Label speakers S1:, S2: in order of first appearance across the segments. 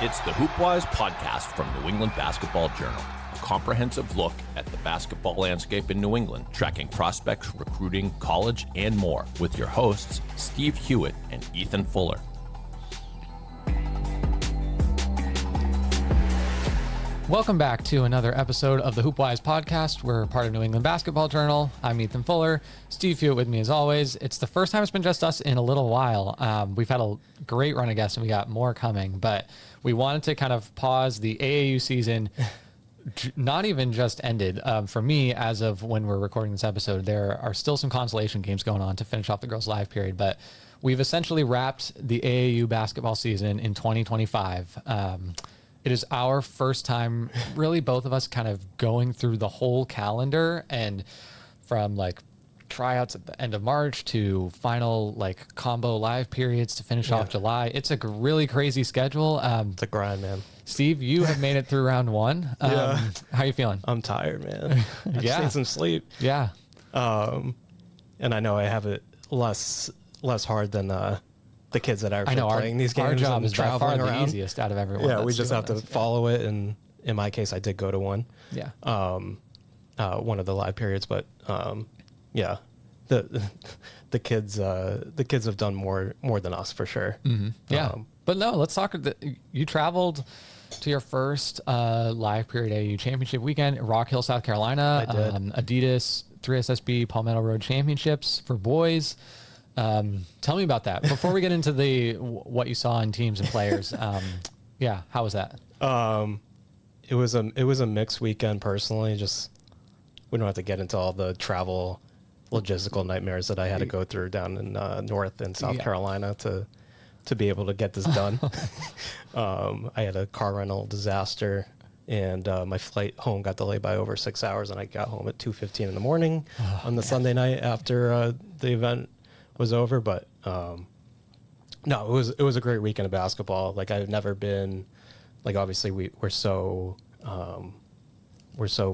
S1: It's the Hoopwise podcast from New England Basketball Journal. A comprehensive look at the basketball landscape in New England, tracking prospects, recruiting, college, and more with your hosts, Steve Hewitt and Ethan Fuller.
S2: Welcome back to another episode of the Hoopwise podcast. We're part of New England Basketball Journal. I'm Ethan Fuller. Steve Hewitt with me as always. It's the first time it's been just us in a little while. We've had a great run of guests and we got more coming, but we wanted to kind of pause the AAU season. Not even just ended. For me, as of when we're recording this episode, there are still some consolation games going on to finish off the girls' live period, but we've essentially wrapped the AAU basketball season in 2025. It is our first time, really, both of us kind of going through the whole calendar, and from like tryouts at the end of March to final like combo live periods to finish off July. It's a really crazy schedule.
S3: It's a grind, man.
S2: Steve, you have made it through round one. How are you feeling?
S3: I'm tired, man. I just need some sleep.
S2: Yeah.
S3: And I know I have it less hard than the kids that are playing these games.
S2: Our job
S3: and
S2: is by far
S3: traveling around.
S2: the easiest out of everyone.
S3: Yeah, we just have to follow it, and in my case, I did go to one.
S2: Yeah.
S3: One of the live periods, but yeah, the kids have done more than us for sure.
S2: Mm-hmm. Yeah, but no, let's talk. You traveled to your first live period AAU championship weekend, Rock Hill, South Carolina.
S3: I did.
S2: Adidas 3SSB Palmetto Road Championships for boys. Tell me about that before we get into what you saw in teams and players. Yeah, how was that?
S3: It was a mixed weekend personally. Just we don't have to get into all the travel logistical nightmares that I had to go through down in North and South Carolina to be able to get this done. I had a car rental disaster, and my flight home got delayed by over 6 hours, and I got home at 2:15 in the morning on the Sunday night after the event was over. But no, it was a great weekend of basketball. Like, I've never been, like, obviously we're so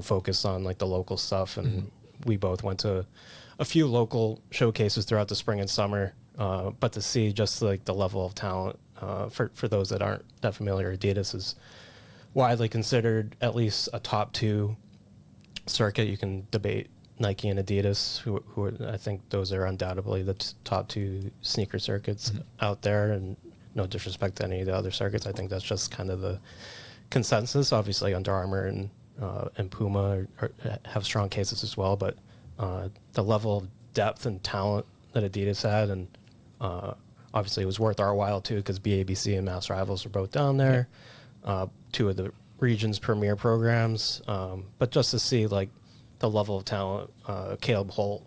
S3: focused on like the local stuff, and we both went to a few local showcases throughout the spring and summer. But to see just like the level of talent, for those that aren't that familiar, Adidas is widely considered at least a top two circuit. You can debate Nike and Adidas, who I think those are undoubtedly the top two sneaker circuits out there. And no disrespect to any of the other circuits, I think that's just kind of the consensus. Obviously, Under Armour and Puma have strong cases as well, but the level of depth and talent that Adidas had, and obviously it was worth our while too, because BABC and Mass Rivals are both down there, two of the region's premier programs. But just to see like the level of talent, Caleb Holt,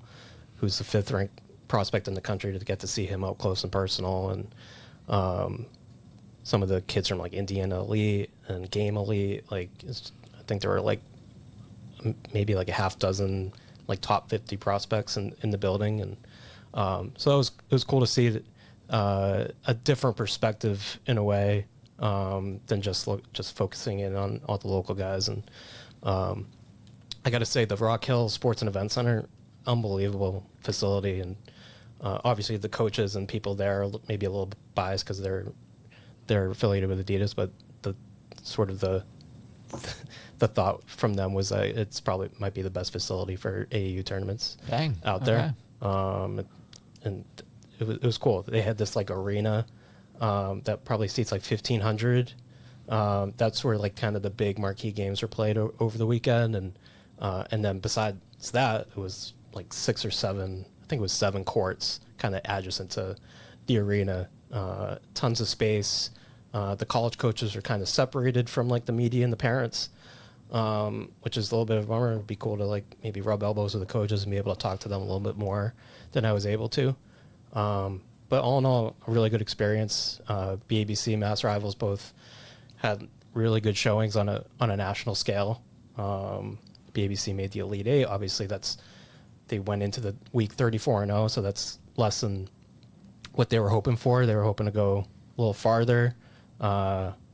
S3: who's the 5th ranked prospect in the country, to get to see him up close and personal, and some of the kids from like Indiana Elite and Game Elite, like I think there were like maybe like a half dozen like top 50 prospects in the building, and so it was cool to see a different perspective in a way, than just focusing in on all the local guys. And I got to say, the Rock Hill Sports and Event Center, unbelievable facility, and obviously the coaches and people there are maybe a little biased because they're affiliated with Adidas, but the sort of the thought from them was that it's probably might be the best facility for AAU tournaments out there. And it was cool. They had this like arena that probably seats like 1,500. That's where like kind of the big marquee games were played over the weekend, and then besides that, it was like 6 or 7. I think it was 7 courts kind of adjacent to the arena. Tons of space. The college coaches are kind of separated from like the media and the parents, which is a little bit of a bummer. It'd be cool to like maybe rub elbows with the coaches and be able to talk to them a little bit more than I was able to. But all in all, a really good experience. BABC, Mass Rivals both had really good showings on a national scale. BABC made the Elite Eight. Obviously, they went into the week 34-0, so that's less than what they were hoping for. They were hoping to go a little farther.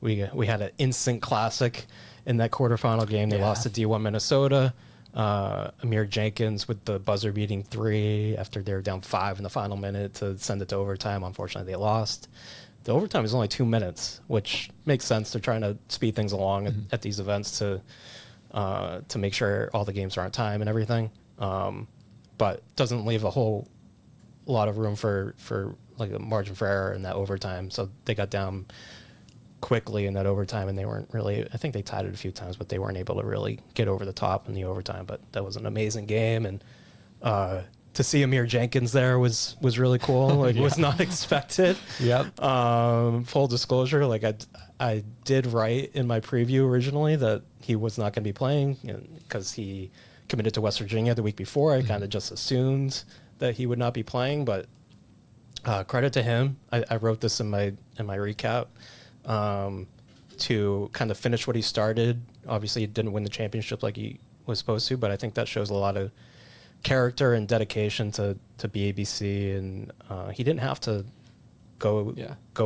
S3: We had an instant classic in that quarterfinal game. They lost to D1 Minnesota. Amir Jenkins with the buzzer-beating 3 after they were down 5 in the final minute to send it to overtime. Unfortunately, they lost. the overtime is only 2 minutes, which makes sense. They're trying to speed things along at these events to make sure all the games are on time and everything. But doesn't leave a whole lot of room for like a margin for error in that overtime. So they got down quickly in that overtime, and they weren't really, I think they tied it a few times, but they weren't able to really get over the top in the overtime. But that was an amazing game. And to see Amir Jenkins there was really cool. Like, was not expected.
S2: Yep.
S3: Full disclosure, like I did write in my preview originally that he was not going to be playing because he committed to West Virginia the week before. I kind of just assumed that he would not be playing, but credit to him. I wrote this in my recap to kind of finish what he started. Obviously, he didn't win the championship like he was supposed to, but I think that shows a lot of character and dedication to BABC, and he didn't have to go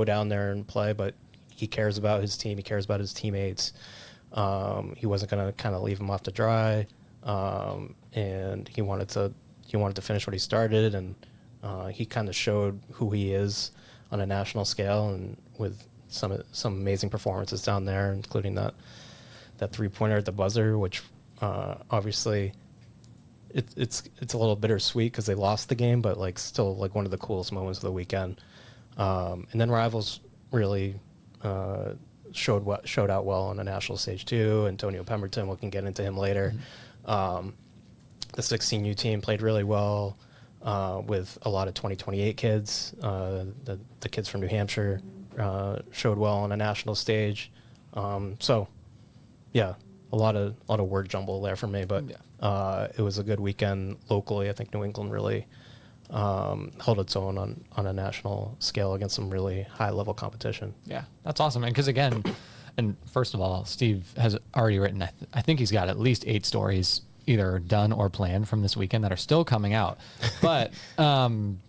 S3: down there and play, but he cares about his team. He cares about his teammates. He wasn't going to kind of leave him off to dry, and he wanted to finish what he started, and he kind of showed who he is on a national scale, and with some amazing performances down there, including that 3-pointer at the buzzer, which obviously it's a little bittersweet because they lost the game, but like still like one of the coolest moments of the weekend. And then Rivals really showed out well on the national stage too. Antonio Pemberton, we can get into him later. The 16U team played really well with a lot of 2028 kids. The kids from New Hampshire showed well on a national stage. So yeah, a lot of word jumble there for me, but it was a good weekend locally. I think New England really held its own on a national scale against some really high level competition.
S2: Yeah, that's awesome. And because again, and first of all, Steve has already written, I think he's got at least 8 stories either done or planned from this weekend that are still coming out. But some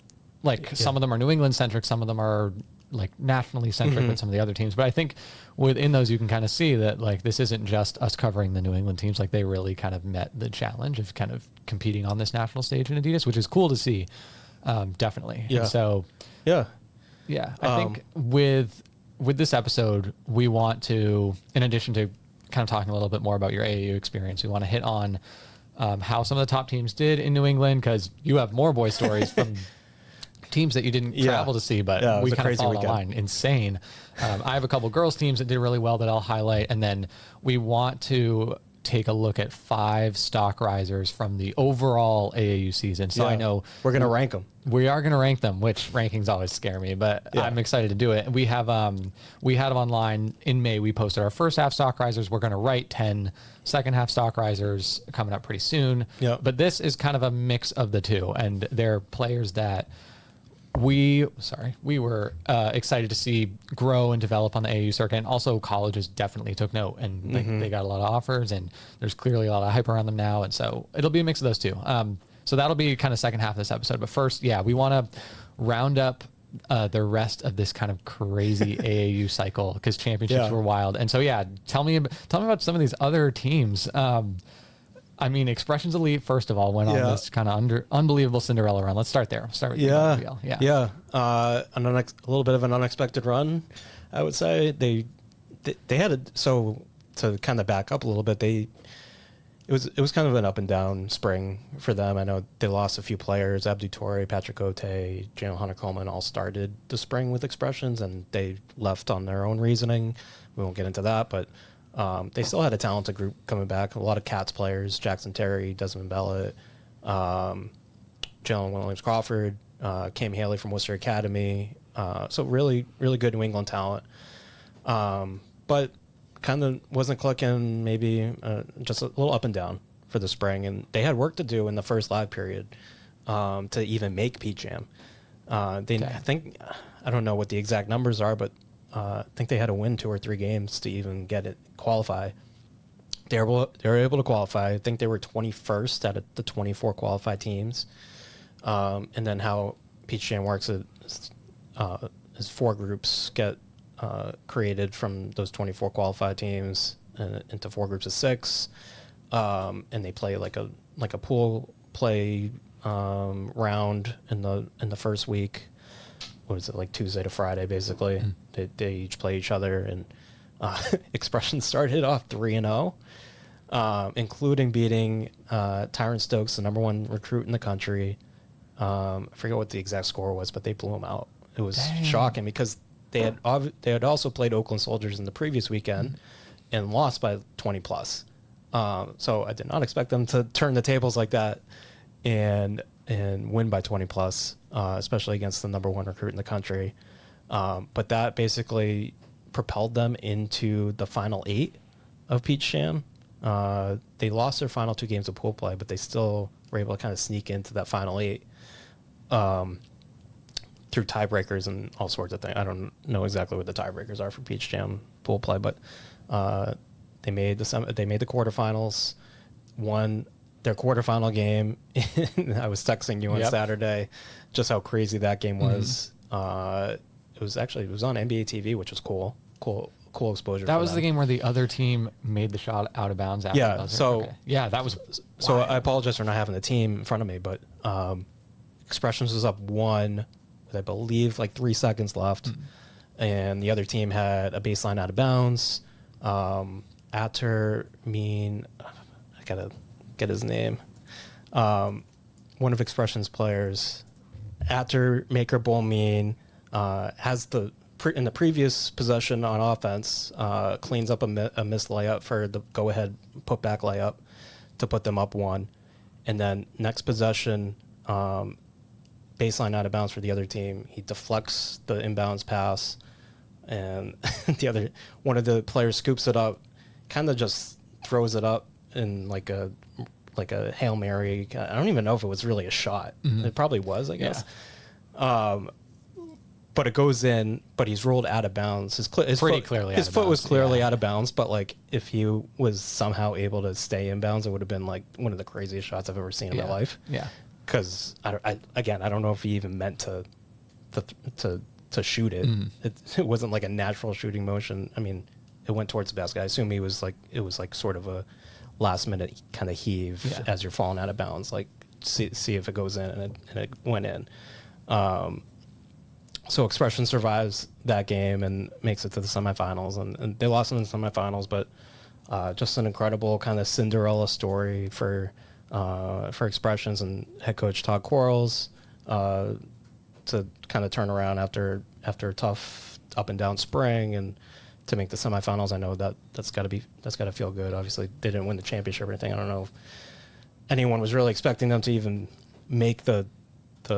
S2: of them are New England centric, some of them are like nationally centric with some of the other teams. But I think within those, you can kind of see that like this isn't just us covering the New England teams. Like they really kind of met the challenge of kind of competing on this national stage in Adidas, which is cool to see. Definitely.
S3: Yeah.
S2: And so I think with this episode, we want to, in addition to kind of talking a little bit more about your AAU experience, we want to hit on how some of the top teams did in New England, because you have more boy stories from teams that you didn't travel to see, but we kind of followed the line. Insane. I have a couple girls teams that did really well that I'll highlight, and then we want to take a look at 5 stock risers from the overall AAU season. So I know
S3: we're going to rank them.
S2: We are going to rank them, which rankings always scare me, but I'm excited to do it. We have we had them online in May. We posted our first half stock risers. We're going to write 10 second half stock risers coming up pretty soon.
S3: Yeah.
S2: But this is kind of a mix of the two, and they're players that we were excited to see grow and develop on the AAU circuit, and also colleges definitely took note, and they got a lot of offers, and there's clearly a lot of hype around them now, and so it'll be a mix of those two. So that'll be kind of second half of this episode, but first, we want to round up the rest of this kind of crazy AAU cycle, because championships were wild, and so tell me about some of these other teams. I mean, Expressions Elite, first of all, went on this kind of unbelievable Cinderella run. Let's start there. Start with
S3: a little bit of an unexpected run, I would say. They had to kind of back up a little bit. It was kind of an up and down spring for them. I know they lost a few players. Abdu Torre, Patrick Ote, Jalen Hunter Coleman all started the spring with Expressions, and they left on their own reasoning. We won't get into that, but they still had a talented group coming back. A lot of Cats players: Jackson Terry, Desmond Bellett, Jalen Williams Crawford, Cam Haley from Worcester Academy. So really, really good New England talent. But kind of wasn't clicking. Maybe just a little up and down for the spring, and they had work to do in the first live period to even make Pete Jam. I think I don't know what the exact numbers are, but I think they had to win 2 or 3 games to even qualify. They were able to qualify. I think they were 21st out of the 24 qualified teams. And then how Peach Jam works is 4 groups get created from those 24 qualified teams into 4 groups of 6, and they play like a pool play round in the first week. what is it, like Tuesday to Friday, basically. They each play each other, and Expression started off 3-0, including beating Tyron Stokes, the number 1 recruit in the country. I forget what the exact score was, but they blew him out. It was shocking because they had also played Oakland Soldiers in the previous weekend and lost by 20 plus. So I did not expect them to turn the tables like that and win by 20 plus, especially against the number 1 recruit in the country. But that basically propelled them into the final 8 of Peach Jam. They lost their final 2 games of pool play, but they still were able to kind of sneak into that final 8 through tiebreakers and all sorts of things. I don't know exactly what the tiebreakers are for Peach Jam pool play, but they made the quarterfinals, won their quarterfinal game. I was texting you on Saturday just how crazy that game was. It was on NBA TV, which was cool exposure.
S2: That was the game where the other team made the shot out of bounds after the buzzer. That was
S3: so wild. I apologize for not having the team in front of me, but Expressions was up 1 with, I believe, like 3 seconds left, and the other team had a baseline out of bounds. I gotta get his name. One of Expression's players, Maker Bolmean, has in the previous possession on offense, cleans up a missed layup for the go-ahead putback layup to put them up 1, and then next possession, baseline out of bounds for the other team. He deflects the inbounds pass, and one of the players scoops it up, kind of just throws it up in like a Hail Mary. I don't even know if it was really a shot. It probably was, I guess. But it goes in, but he's rolled out of bounds. His foot was clearly out of bounds, but like if he was somehow able to stay in bounds, it would have been like one of the craziest shots I've ever seen in my life.
S2: Yeah.
S3: Because I don't know if he even meant to shoot it. It wasn't like a natural shooting motion. I mean, it went towards the basket. I assume it was like sort of a last minute kind of heave as you're falling out of bounds, like see if it goes in, and it went in. So Expression survives that game and makes it to the semifinals, and they lost in the semifinals, but just an incredible kind of Cinderella story for Expressions and head coach Todd Quarles to kind of turn around after a tough up and down spring and to make the semifinals. I know that's got to feel good. Obviously, they didn't win the championship or anything. I don't know if anyone was really expecting them to even make the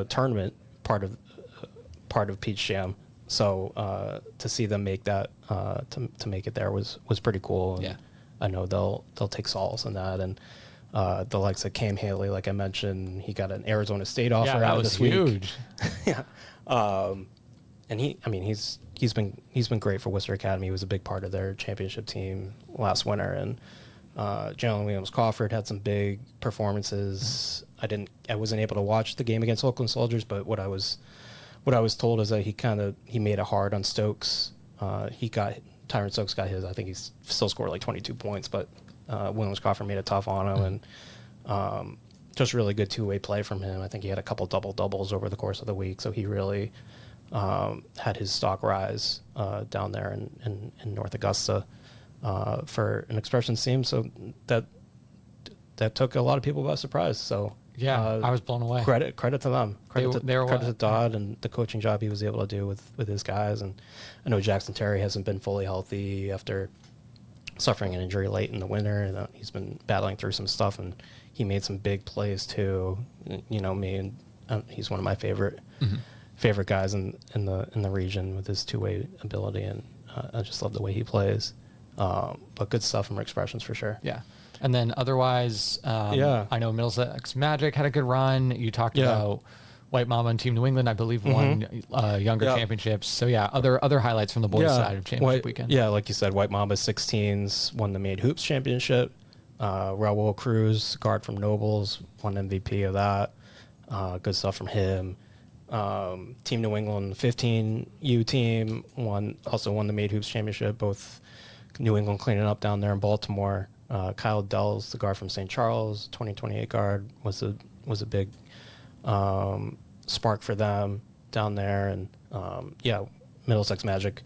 S3: tournament part of Peach Jam. So to see them make that to make it there was pretty cool. And I know they'll take solace in that. And the likes of Cam Haley, like I mentioned, he got an Arizona State offer out of this week.
S2: Huge.
S3: And he's been great for Worcester Academy. He was a big part of their championship team last winter. And Jalen Williams-Crawford had some big performances. I wasn't able to watch the game against Oakland Soldiers, but what I was told is that he made it hard on Stokes. Tyron Stokes got his. I think he's still scored like 22 points, but Williams-Crawford made it tough on him, and just really good two-way play from him. I think he had a couple double-doubles over the course of the week, so he really had his stock rise down there in North Augusta for an Expressions team. So that took a lot of people by surprise. So
S2: I was blown away.
S3: Credit to them. Credit to Dodd and the coaching job he was able to do with his guys. And I know Jackson Terry hasn't been fully healthy after suffering an injury late in the winter. And he's been battling through some stuff, and he made some big plays too. You know me, and he's one of my favorite guys in the region with his two-way ability, and I just love the way he plays. But good stuff from Expressions for sure.
S2: Yeah. And then otherwise, I know Middlesex Magic had a good run. You talked about White Mamba and Team New England, I believe, won younger championships. So other highlights from the boys' side of championship weekend.
S3: Yeah, like you said, White Mamba 16s won the Made Hoops championship. Raul Cruz, guard from Nobles, won MVP of that. Good stuff from him. Team New England 15U team also won the Made Hoops championship. Both New England cleaning up down there in Baltimore. Kyle Dells, the guard from St. Charles, 2028 guard, was a big spark for them down there, and Middlesex Magic,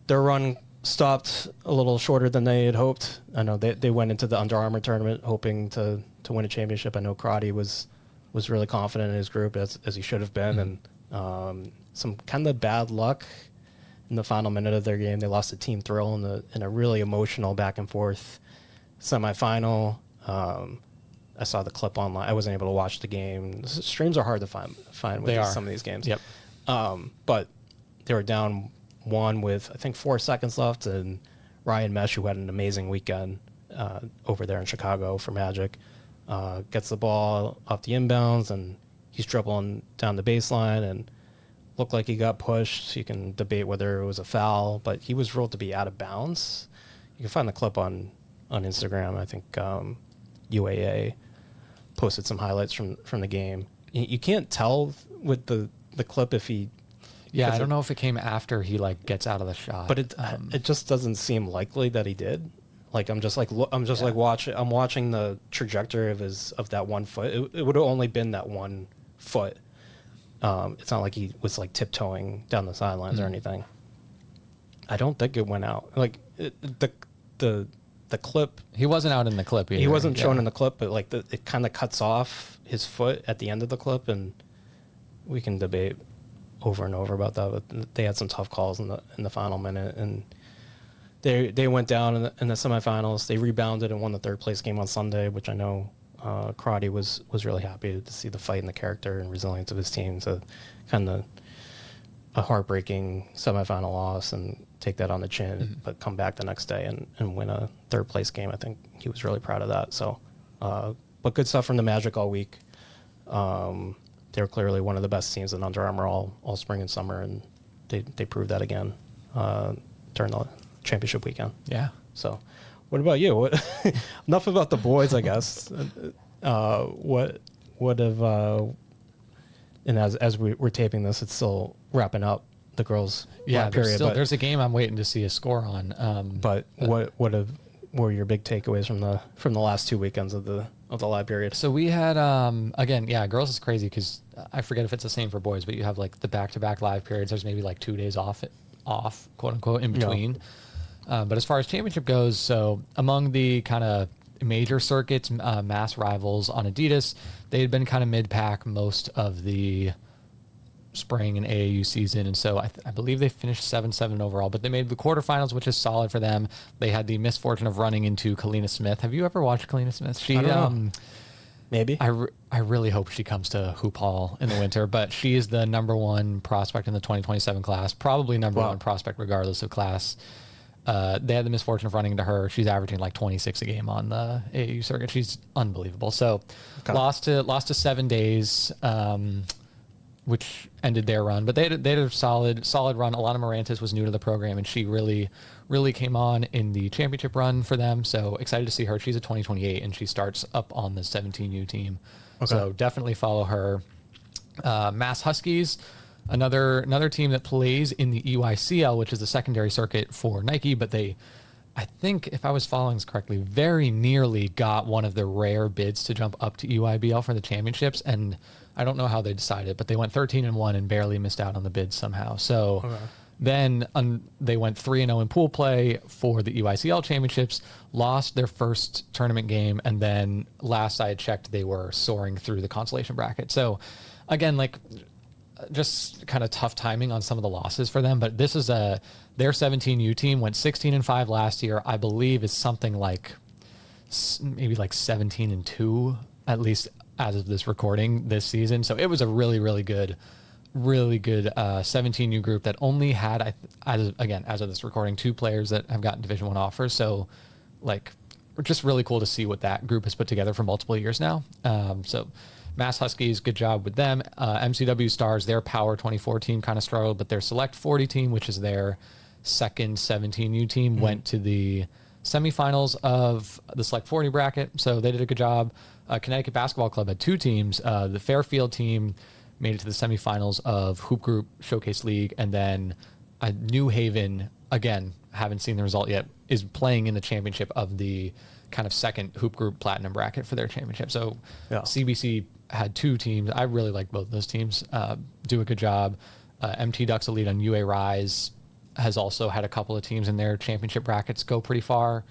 S3: their run stopped a little shorter than they had hoped. I know they went into the Under Armour tournament hoping to win a championship. I know Crotty was really confident in his group as he should have been, and some kind of bad luck in the final minute of their game. They lost to Team Thrill in a really emotional back and forth semifinal. I saw the clip online. I wasn't able to watch the game. Streams are hard to find with some of these games.
S2: Yep.
S3: But they were down one with, I think, 4 seconds left, and Ryan Mesh, who had an amazing weekend over there in Chicago for Magic, gets the ball off the inbounds, and he's dribbling down the baseline and looked like he got pushed. You can debate whether it was a foul, but he was ruled to be out of bounds. You can find the clip on Instagram. I think UAA posted some highlights from the game. You can't tell with the clip if he...
S2: Yeah, I don't know if it came after he gets out of the shot,
S3: but it just doesn't seem likely that he did. I'm watching the trajectory of that 1 foot. It would have only been that 1 foot. It's not like he was tiptoeing down the sidelines or anything. I don't think it went out. The clip.
S2: He wasn't out in the clip either.
S3: He wasn't shown in the clip, but it kind of cuts off his foot at the end of the clip, and we can debate over and over about that. But they had some tough calls in the final minute, and they went down in the semifinals. They rebounded and won the 3rd place game on Sunday, which I know Crotty was really happy to see the fight and the character and resilience of his team. So kind of a heartbreaking semifinal loss and take that on the chin, but come back the next day and win a 3rd place game. I think he was really proud of that. So, but good stuff from the Magic all week. They were clearly one of the best teams in Under Armour all spring and summer, and they proved that again during the championship weekend.
S2: Yeah.
S3: So, what about you? Enough about the boys, I guess. What have and as we're taping this, it's still wrapping up the girls' period.
S2: There's a game I'm waiting to see a score on.
S3: But what were your big takeaways from the last 2 weekends of the live period?
S2: So we had girls is crazy because I forget if it's the same for boys, but you have the back-to-back live periods. There's maybe 2 days off quote unquote in between. But as far as championship goes, so among the kind of major circuits, mass rivals on Adidas, they had been kind of mid-pack most of the spring and AAU season, and so I believe they finished 7-7 overall, but they made the quarterfinals, which is solid for them. They had the misfortune of running into Kalina Smith. Have you ever watched Kalina Smith? She
S3: maybe.
S2: I really hope she comes to Hoop Hall in the winter, but she is the number 1 prospect in the 2027 class, probably number 1 prospect regardless of class. They had the misfortune of running into her. She's averaging 26 a game on the AAU circuit. She's unbelievable. So lost to 7 days, which ended their run. But they had a solid run. Alana Morantis was new to the program, and she really, really came on in the championship run for them. So excited to see her. She's a 2028, and she starts up on the 17U team. Okay. So definitely follow her. Mass Huskies, another team that plays in the EYCL, which is the secondary circuit for Nike, but they, I think if I was following this correctly, very nearly got one of the rare bids to jump up to EYBL for the championships, and I don't know how they decided, but they went 13-1 and barely missed out on the bid somehow. So then they went 3-0 in pool play for the EYCL championships, lost their first tournament game, and then last I had checked, they were soaring through the consolation bracket. So again, just kind of tough timing on some of the losses for them, but this is their 17U team went 16-5 last year. I believe is something maybe 17-2 at least as of this recording this season. So it was a really, really good 17U group that only had, as of this recording, 2 players that have gotten Division I offers. So just really cool to see what that group has put together for multiple years now. So Mass Huskies, good job with them. MCW Stars, their Power 24 team kind of struggled, but their Select 40 team, which is their second 17U team, went to the semifinals of the Select 40 bracket. So they did a good job. Connecticut Basketball Club had 2 teams. The Fairfield team made it to the semifinals of Hoop Group Showcase League, and then New Haven, again, haven't seen the result yet, is playing in the championship of the kind of second Hoop Group Platinum bracket for their championship. So CBC had 2 teams. I really like both of those teams. Do a good job. MT Ducks Elite on UA Rise has also had a couple of teams in their championship brackets go pretty far.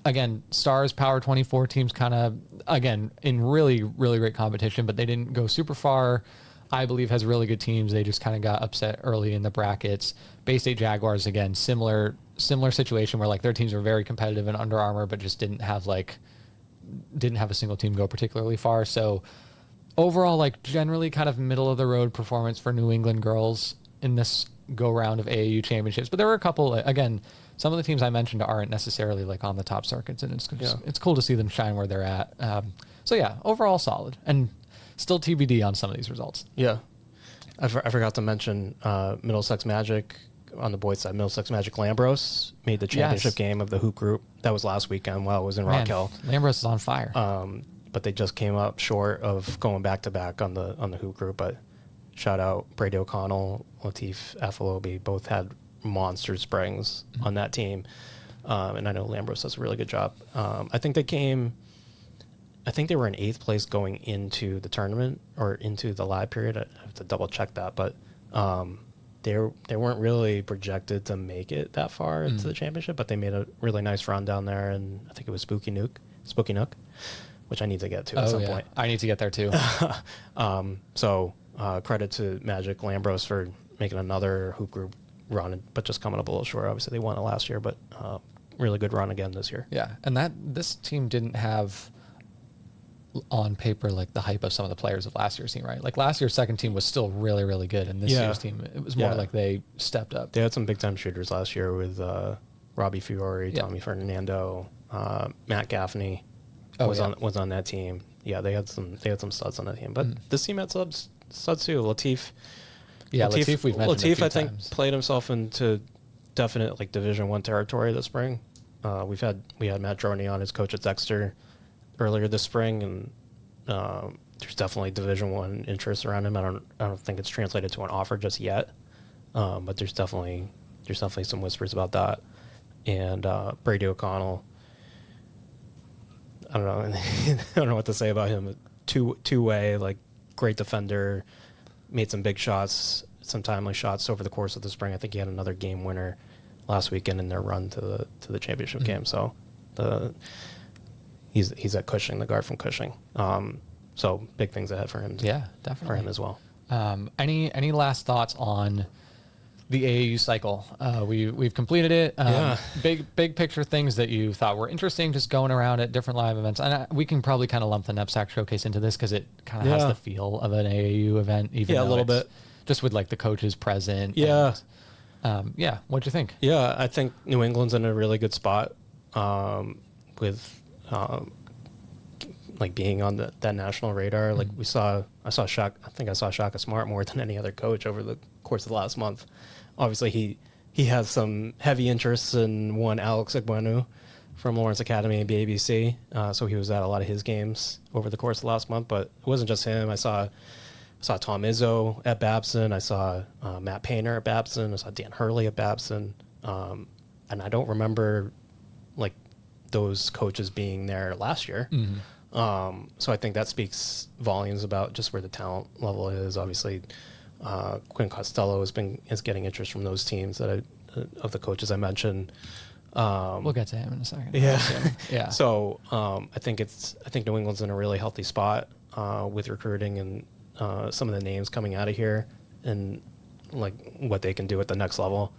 S2: Again, Stars Power 24 teams kind of, again, in really, really great competition, but they didn't go super far. I believe has really good teams. They just kind of got upset early in the brackets. Bay State Jaguars, again, similar situation where like their teams were very competitive in Under Armour, but just didn't have a single team go particularly far. So overall, like generally kind of middle of the road performance for New England girls in this go round of AAU championships. But there were a couple, again, some of the teams I mentioned aren't necessarily like on the top circuits, and it's cool to see them shine where they're at. So yeah, overall solid, and still TBD on some of these results.
S3: Yeah. I forgot to mention Middlesex Magic on the boys' side. Middlesex Magic Lambros made the championship game of the hoop group. That was last weekend while I was in Rock Hill.
S2: Lambros is on fire.
S3: But they just came up short of going back-to-back on the hoop group. But shout out Brady O'Connell, Latif Afalobi, both had monster springs on that team. And I know Lambros does a really good job. I think they were in 8th place going into the tournament or into the live period. I have to double check that, but they weren't really projected to make it that far into the championship, but they made a really nice run down there, and I think it was Spooky Nook, which I need to get to at some point.
S2: I need to get there too.
S3: So credit to Magic Lambros for making another hoop group run, but just coming up a little short. Obviously, they won it last year, but really good run again this year.
S2: Yeah, and this team didn't have on paper like the hype of some of the players of last year's team, right? Like last year's second team was still really, really good, and this year's team, it was more like they stepped up.
S3: They had some big time shooters last year with Robbie Fiore, Tommy Fernando, Matt Gaffney was on that team. Yeah, they had some studs on that team, but this team had studs too. Latif we've mentioned a few I think
S2: times.
S3: Played himself into definite like Division I territory this spring. We had Matt Droney on, his coach at Dexter, earlier this spring, and there's definitely Division I interest around him. I don't think it's translated to an offer just yet, but there's definitely some whispers about that. And Brady O'Connell, I don't know, I don't know what to say about him. Two-way, like great defender, made some big shots, some timely shots over the course of the spring. I think he had another game winner last weekend in their run to the championship game. So he's at Cushing, the guard from Cushing. So big things ahead for him.
S2: Yeah, definitely
S3: for him as well.
S2: Any last thoughts on the AAU cycle? We've completed it. Big picture things that you thought were interesting, just going around at different live events. And we can probably kind of lump the NEPSAC showcase into this because it kind of has the feel of an AAU event, even though a little bit, just with like the coaches present.
S3: Yeah.
S2: And, what'd you think?
S3: Yeah, I think New England's in a really good spot with like being on that national radar. Like I saw Shaka Smart more than any other coach over the course of the last month. Obviously, he has some heavy interests in one Alex Igbuenu from Lawrence Academy and BABC. So he was at a lot of his games over the course of the last month. But it wasn't just him. I saw Tom Izzo at Babson. I saw Matt Painter at Babson. I saw Dan Hurley at Babson. And I don't remember like those coaches being there last year. So I think that speaks volumes about just where the talent level is. Obviously, Quinn Costello is getting interest from those teams of the coaches I mentioned.
S2: We'll get to him in a second.
S3: Yeah. So I think New England's in a really healthy spot with recruiting and some of the names coming out of here and like what they can do at the next level.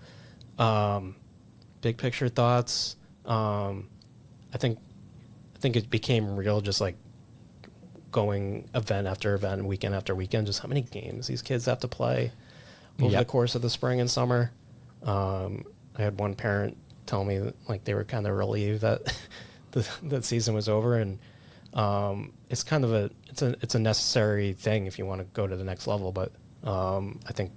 S3: Big picture thoughts. I think it became real just like going event after event, weekend after weekend, just how many games these kids have to play over the course of the spring and summer. I had one parent tell me that like they were kind of relieved that the season was over, and it's kind of it's a necessary thing if you want to go to the next level. But I think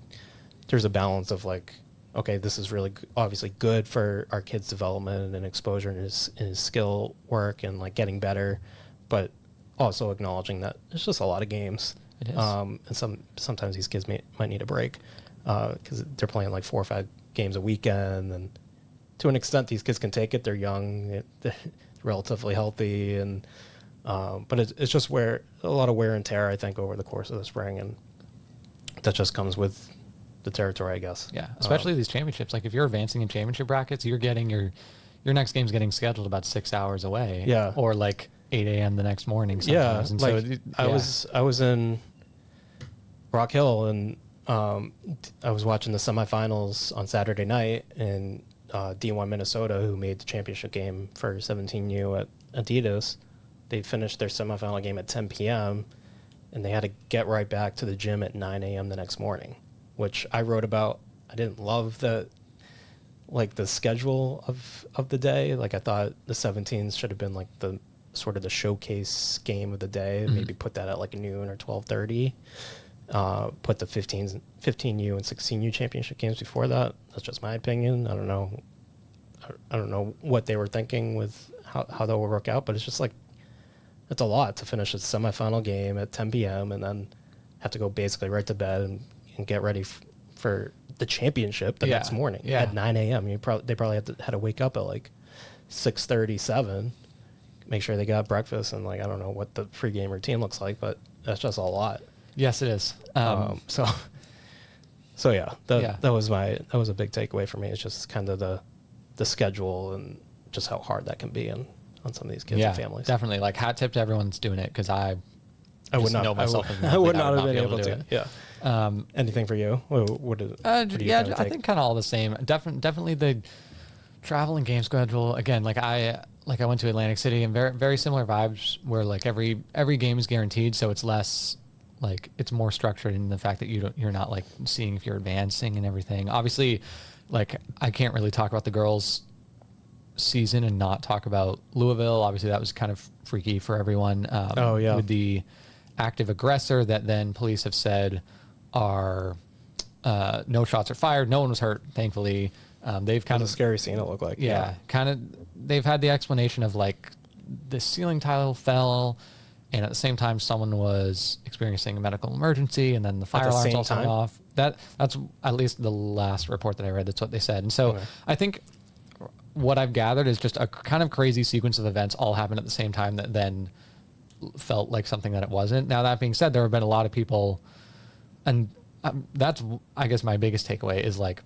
S3: there's a balance of like, okay, this is really obviously good for our kids' development and exposure in his skill work and like getting better, but also acknowledging that it's just a lot of games.
S2: It is.
S3: And sometimes these kids might need a break because they're playing like 4 or 5 games a weekend, and to an extent these kids can take it. They're young, they're relatively healthy, and but it's just a lot of wear and tear, I think, over the course of the spring. And that just comes with the territory, I guess.
S2: Yeah, especially these championships. Like if you're advancing in championship brackets, you're getting your next game's getting scheduled about 6 hours away.
S3: Yeah.
S2: Or like 8 a.m. the next morning
S3: Yeah,
S2: sometimes. And
S3: like I was in Rock Hill, and I was watching the semifinals on Saturday night, and D1 Minnesota, who made the championship game for 17U at Adidas, they finished their semifinal game at 10 p.m. and they had to get right back to the gym at 9 a.m. the next morning, which I wrote about. I didn't love the schedule of the day. Like I thought the 17s should have been like the sort of the showcase game of the day. Maybe put that at like noon or 12:30. Put the 15U and 16U championship games before that. That's just my opinion. I don't know what they were thinking with how that will work out, but it's just like, it's a lot to finish a semifinal game at 10 p.m. and then have to go basically right to bed and get ready for the championship the next morning at 9 a.m. They probably had to wake up at like 6:37, make sure they got breakfast, and like I don't know what the pregame routine looks like, but that's just a lot.
S2: Yes, it is.
S3: So yeah, that was a big takeaway for me. It's just kind of the schedule and just how hard that can be on some of these kids and families.
S2: Definitely. Like hat tip to everyone's doing it, because I would not know myself.
S3: I would not have been able to. Yeah. Anything for you? What do you
S2: I think kind of all the same. Definitely the travel and game schedule. Again, like I went to Atlantic City, and very very similar vibes where like every game is guaranteed, so it's less like it's more structured in the fact that you're not like seeing if you're advancing and everything. Obviously, like I can't really talk about the girls' season and not talk about Louisville. Obviously, that was kind of freaky for everyone. With the active aggressor that then police have said are no shots are fired. No one was hurt, thankfully. They've kind of
S3: a scary scene. It looked like
S2: kind of. They've had the explanation of like the ceiling tile fell, and at the same time someone was experiencing a medical emergency, and then the fire alarms also went off. That's at least the last report that I read. That's what they said. And so I think what I've gathered is just a kind of crazy sequence of events all happened at the same time that then felt like something that it wasn't. Now, that being said, there have been a lot of people, and that's, I guess, my biggest takeaway is like,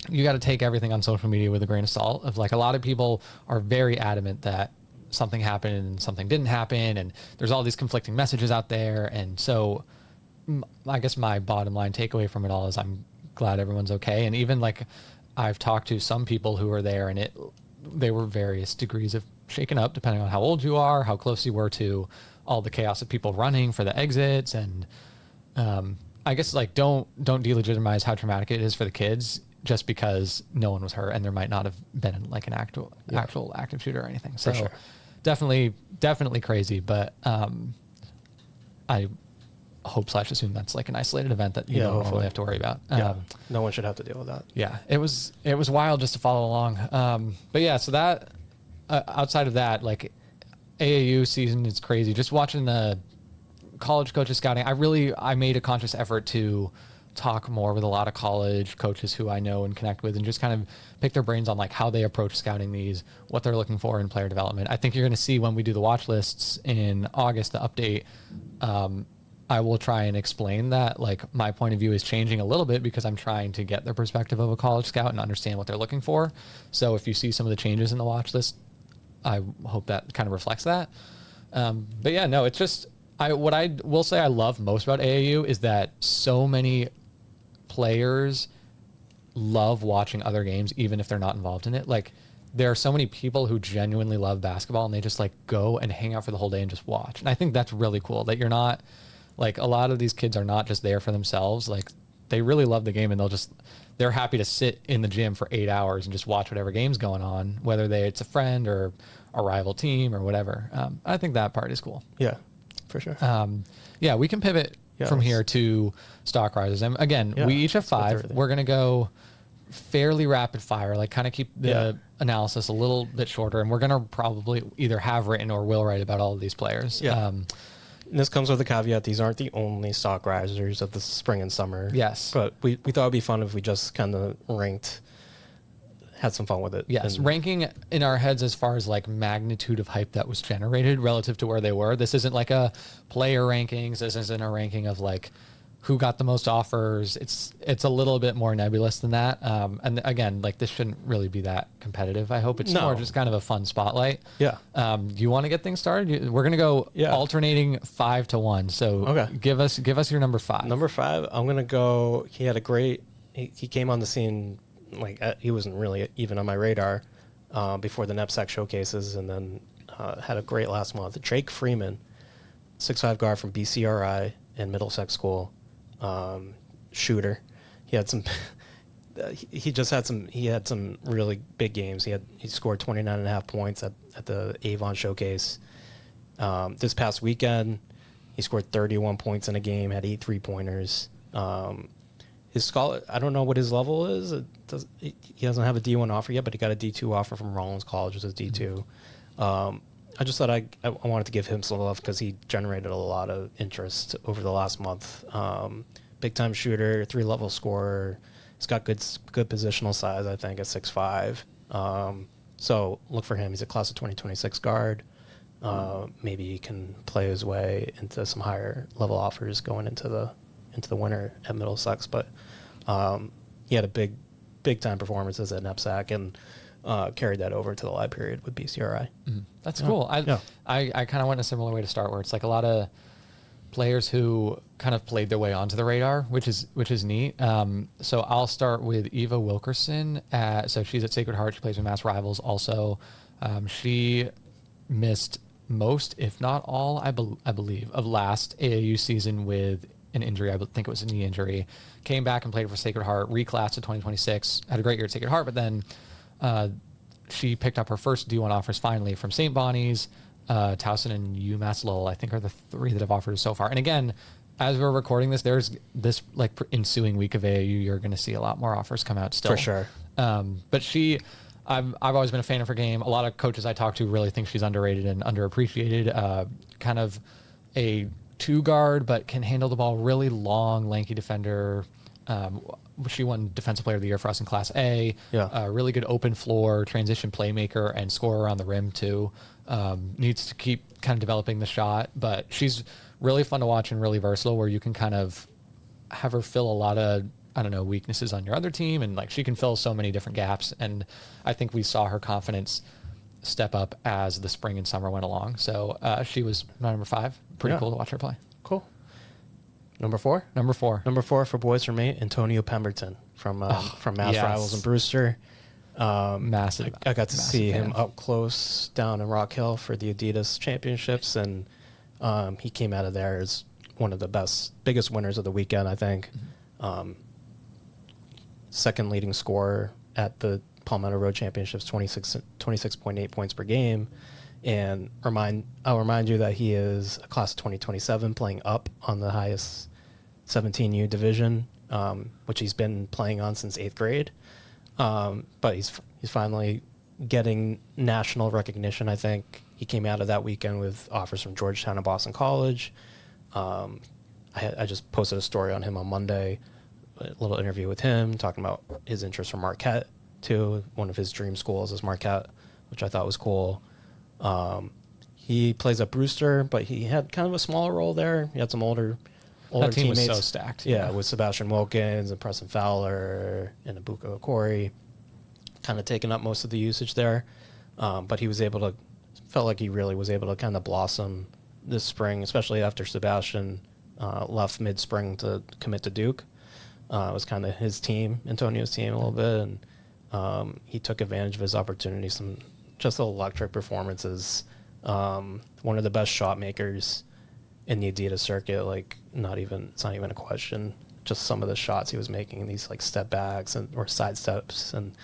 S2: you got to take everything on social media with a grain of salt. Of like, a lot of people are very adamant that something happened and something didn't happen, and there's all these conflicting messages out there. And so I guess my bottom line takeaway from it all is I'm glad everyone's okay. And even like I've talked to some people who were there, and they were various degrees of shaken up depending on how old you are, how close you were to all the chaos of people running for the exits. And I guess like don't delegitimize how traumatic it is for the kids just because no one was hurt and there might not have been like an actual active shooter or anything. So
S3: sure.
S2: definitely crazy, but I hope/assume that's like an isolated event that you don't really have to worry about.
S3: No one should have to deal with that.
S2: Yeah, it was wild just to follow along. But yeah, so that outside of that, like AAU season is crazy. Just watching the college coaches scouting, I made a conscious effort to talk more with a lot of college coaches who I know and connect with, and just kind of pick their brains on like how they approach scouting these, what they're looking for in player development. I think you're going to see when we do the watch lists in August, the update. I will try and explain that like my point of view is changing a little bit because I'm trying to get the perspective of a college scout and understand what they're looking for. So if you see some of the changes in the watch list, I hope that kind of reflects that. But yeah, no, it's just, what I will say I love most about AAU is that so many players love watching other games, even if they're not involved in it. Like there are so many people who genuinely love basketball and they just like go and hang out for the whole day and just watch. And I think that's really cool that you're not, like a lot of these kids are not just there for themselves. Like they really love the game, and they're happy to sit in the gym for 8 hours and just watch whatever game's going on, whether it's a friend or a rival team or whatever. I think that part is cool.
S3: Yeah, for sure.
S2: Yeah, we can pivot from here to stock rises. And again, we each have 5. We're going to go fairly rapid fire, like kind of keep the analysis a little bit shorter. And we're going to probably either have written or will write about all of these players.
S3: Yeah. And this comes with a caveat. These aren't the only stock risers of the spring and summer.
S2: Yes.
S3: But we thought it'd be fun if we just kind of had some fun with it.
S2: Yes. Ranking in our heads as far as like magnitude of hype that was generated relative to where they were. This isn't like a player rankings. This isn't a ranking of like who got the most offers. It's a little bit more nebulous than that. And again, like this shouldn't really be that competitive. I hope it's more just kind of a fun spotlight.
S3: Yeah.
S2: You want to get things started? We're gonna go alternating 5 to 1. So give us your number 5.
S3: Number 5, I'm gonna go. He had a great. He came on the scene like he wasn't really even on my radar before the NEPSAC showcases, and then had a great last month. Drake Freeman, 6'5" guard from BCRI in Middlesex School. Shooter. He had some he had some really big games. He scored 29.5 points at the Avon showcase. This past weekend he scored 31 points in a game, had 8 3-pointers. His scholar, I don't know what his level is. He doesn't have a D1 offer yet, but he got a D2 offer from Rollins College as D2. I just thought I wanted to give him some love because he generated a lot of interest over the last month. Big time shooter, 3-level scorer. He's got good positional size, I think, at 6'5". So look for him. He's a class of 2026 guard. Maybe he can play his way into some higher level offers going into the winter at Middlesex. But he had a big time performances at NEPSAC and carried that over to the live period with BCRI.
S2: That's cool. I kind of went a similar way to start, where it's like a lot of players who kind of played their way onto the radar, which is neat. So I'll start with Eva Wilkerson. So she's at Sacred Heart. She plays with Mass Rivals also. She missed most, if not all, I believe, of last AAU season with an injury. I think it was a knee injury. Came back and played for Sacred Heart, reclassed to 2026. Had a great year at Sacred Heart, but then she picked up her first D1 offers finally from St. Bonnie's, Towson, and UMass Lowell, I think, are the 3 that have offered so far. And again, as we're recording this, there's this like ensuing week of AAU, you're going to see a lot more offers come out still.
S3: For sure.
S2: But I've always been a fan of her game. A lot of coaches I talk to really think she's underrated and underappreciated. Kind of a 2-guard, but can handle the ball, really long, lanky defender. She won Defensive Player of the Year for us in Class A. Yeah. Really good open floor, transition playmaker, and scorer around the rim too. Needs to keep kind of developing the shot, but she's really fun to watch and really versatile, where you can kind of have her fill a lot of, I don't know, weaknesses on your other team, and like she can fill so many different gaps. And I think we saw her confidence step up as the spring and summer went along. So she was my number 5. Pretty cool to watch her play.
S3: Cool. Number 4?
S2: Number 4.
S3: Number 4 for boys for me, Antonio Pemberton from Mass Rivals and Brewster.
S2: Massive.
S3: I got to see him up close down in Rock Hill for the Adidas championships, and he came out of there as one of the biggest winners of the weekend, I think. Second leading scorer at the Palmetto Road Championships, 26.8 points per game. And I'll remind you that he is a class of 2027, playing up on the highest 17U division, which he's been playing on since 8th grade. But he's finally getting national recognition, I think. He came out of that weekend with offers from Georgetown and Boston College. I just posted a story on him on Monday, a little interview with him, talking about his interest from Marquette, too. One of his dream schools is Marquette, which I thought was cool. He plays at Brewster, but he had kind of a smaller role there. He had some older
S2: that team
S3: teammates.
S2: was so stacked.
S3: Yeah, with Sebastian Wilkins and Preston Fowler and Ibuka Okori, kind of taking up most of the usage there. But he felt like he really was able to kind of blossom this spring, especially after Sebastian left mid-spring to commit to Duke. It was kind of his team, Antonio's team, a little bit, and he took advantage of his opportunity. Some just electric performances. One of the best shot makers in the Adidas circuit. Like, it's not even a question. Just some of the shots he was making, these like step backs or side steps, and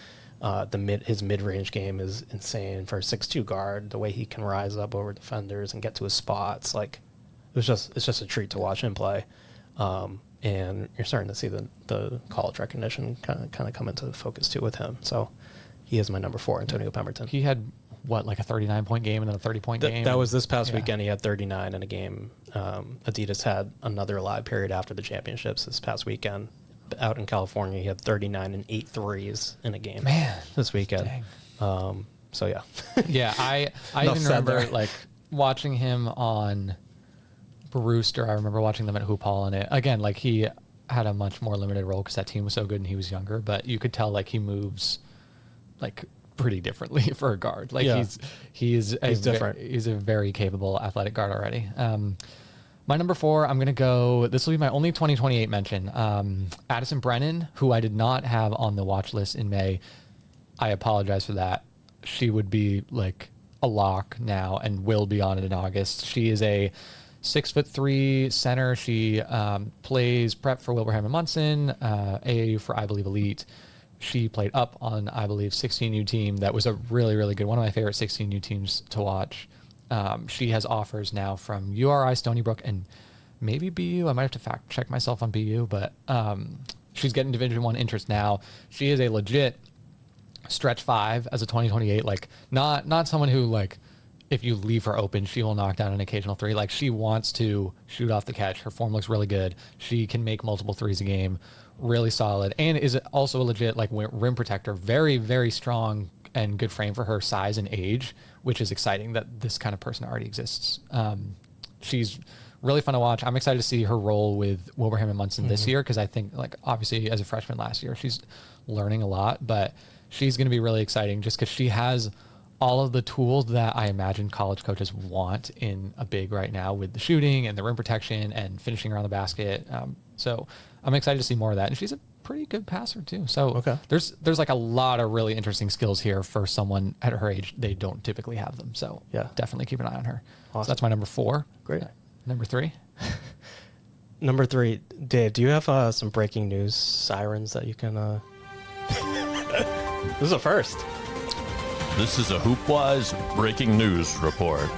S3: his mid-range game is insane for a 6'2" guard. The way he can rise up over defenders and get to his spots, like it's just a treat to watch him play. And you're starting to see the college recognition kind of come into focus too with him. So he is my number 4, Antonio Pemberton.
S2: He had like a 39-point game and then a 30-point game?
S3: That was this past weekend. He had 39 in a game. Adidas had another live period after the championships this past weekend. Out in California, he had 39 and 8 threes in a game.
S2: Man,
S3: this weekend.
S2: Dang.
S3: So yeah.
S2: Yeah, I even remember like watching him on Brewster, I remember watching them at Hoop Hall, and it again, like he had a much more limited role because that team was so good and he was younger. But you could tell like he moves like pretty differently for a guard. Like he's different. He's a very capable athletic guard already. My number 4, I'm gonna go. This will be my only 2028 mention. Addison Brennan, who I did not have on the watch list in May. I apologize for that. She would be like a lock now and will be on it in August. She is a 6'3" center. She plays prep for Wilbraham and Munson, AAU for I believe Elite. She played up on I believe 16U team. That was a really, really good one of my favorite 16U teams to watch. She has offers now from URI, Stony Brook, and maybe BU. I might have to fact check myself on BU, but she's getting Division I interest now. She is a legit stretch 5 as a 2028. Like not someone who like if you leave her open, she will knock down an occasional 3. Like she wants to shoot off the catch. Her form looks really good. She can make multiple 3s a game. Really solid, and is also a legit like rim protector. Very, very strong and good frame for her size and age, which is exciting that this kind of person already exists. She's really fun to watch. I'm excited to see her role with Wilbraham and Munson this year because I think like obviously as a freshman last year, she's learning a lot, but she's going to be really exciting just because she has all of the tools that I imagine college coaches want in a big right now with the shooting and the rim protection and finishing around the basket. So I'm excited to see more of that. And she's a pretty good passer too. So there's like a lot of really interesting skills here for someone at her age. They don't typically have them. So definitely keep an eye on her. Awesome. So that's my number 4.
S3: Great.
S2: Number 3.
S3: Number 3, Dave, do you have some breaking news sirens that you can... This is a first.
S1: This is a Hoopwise breaking news report.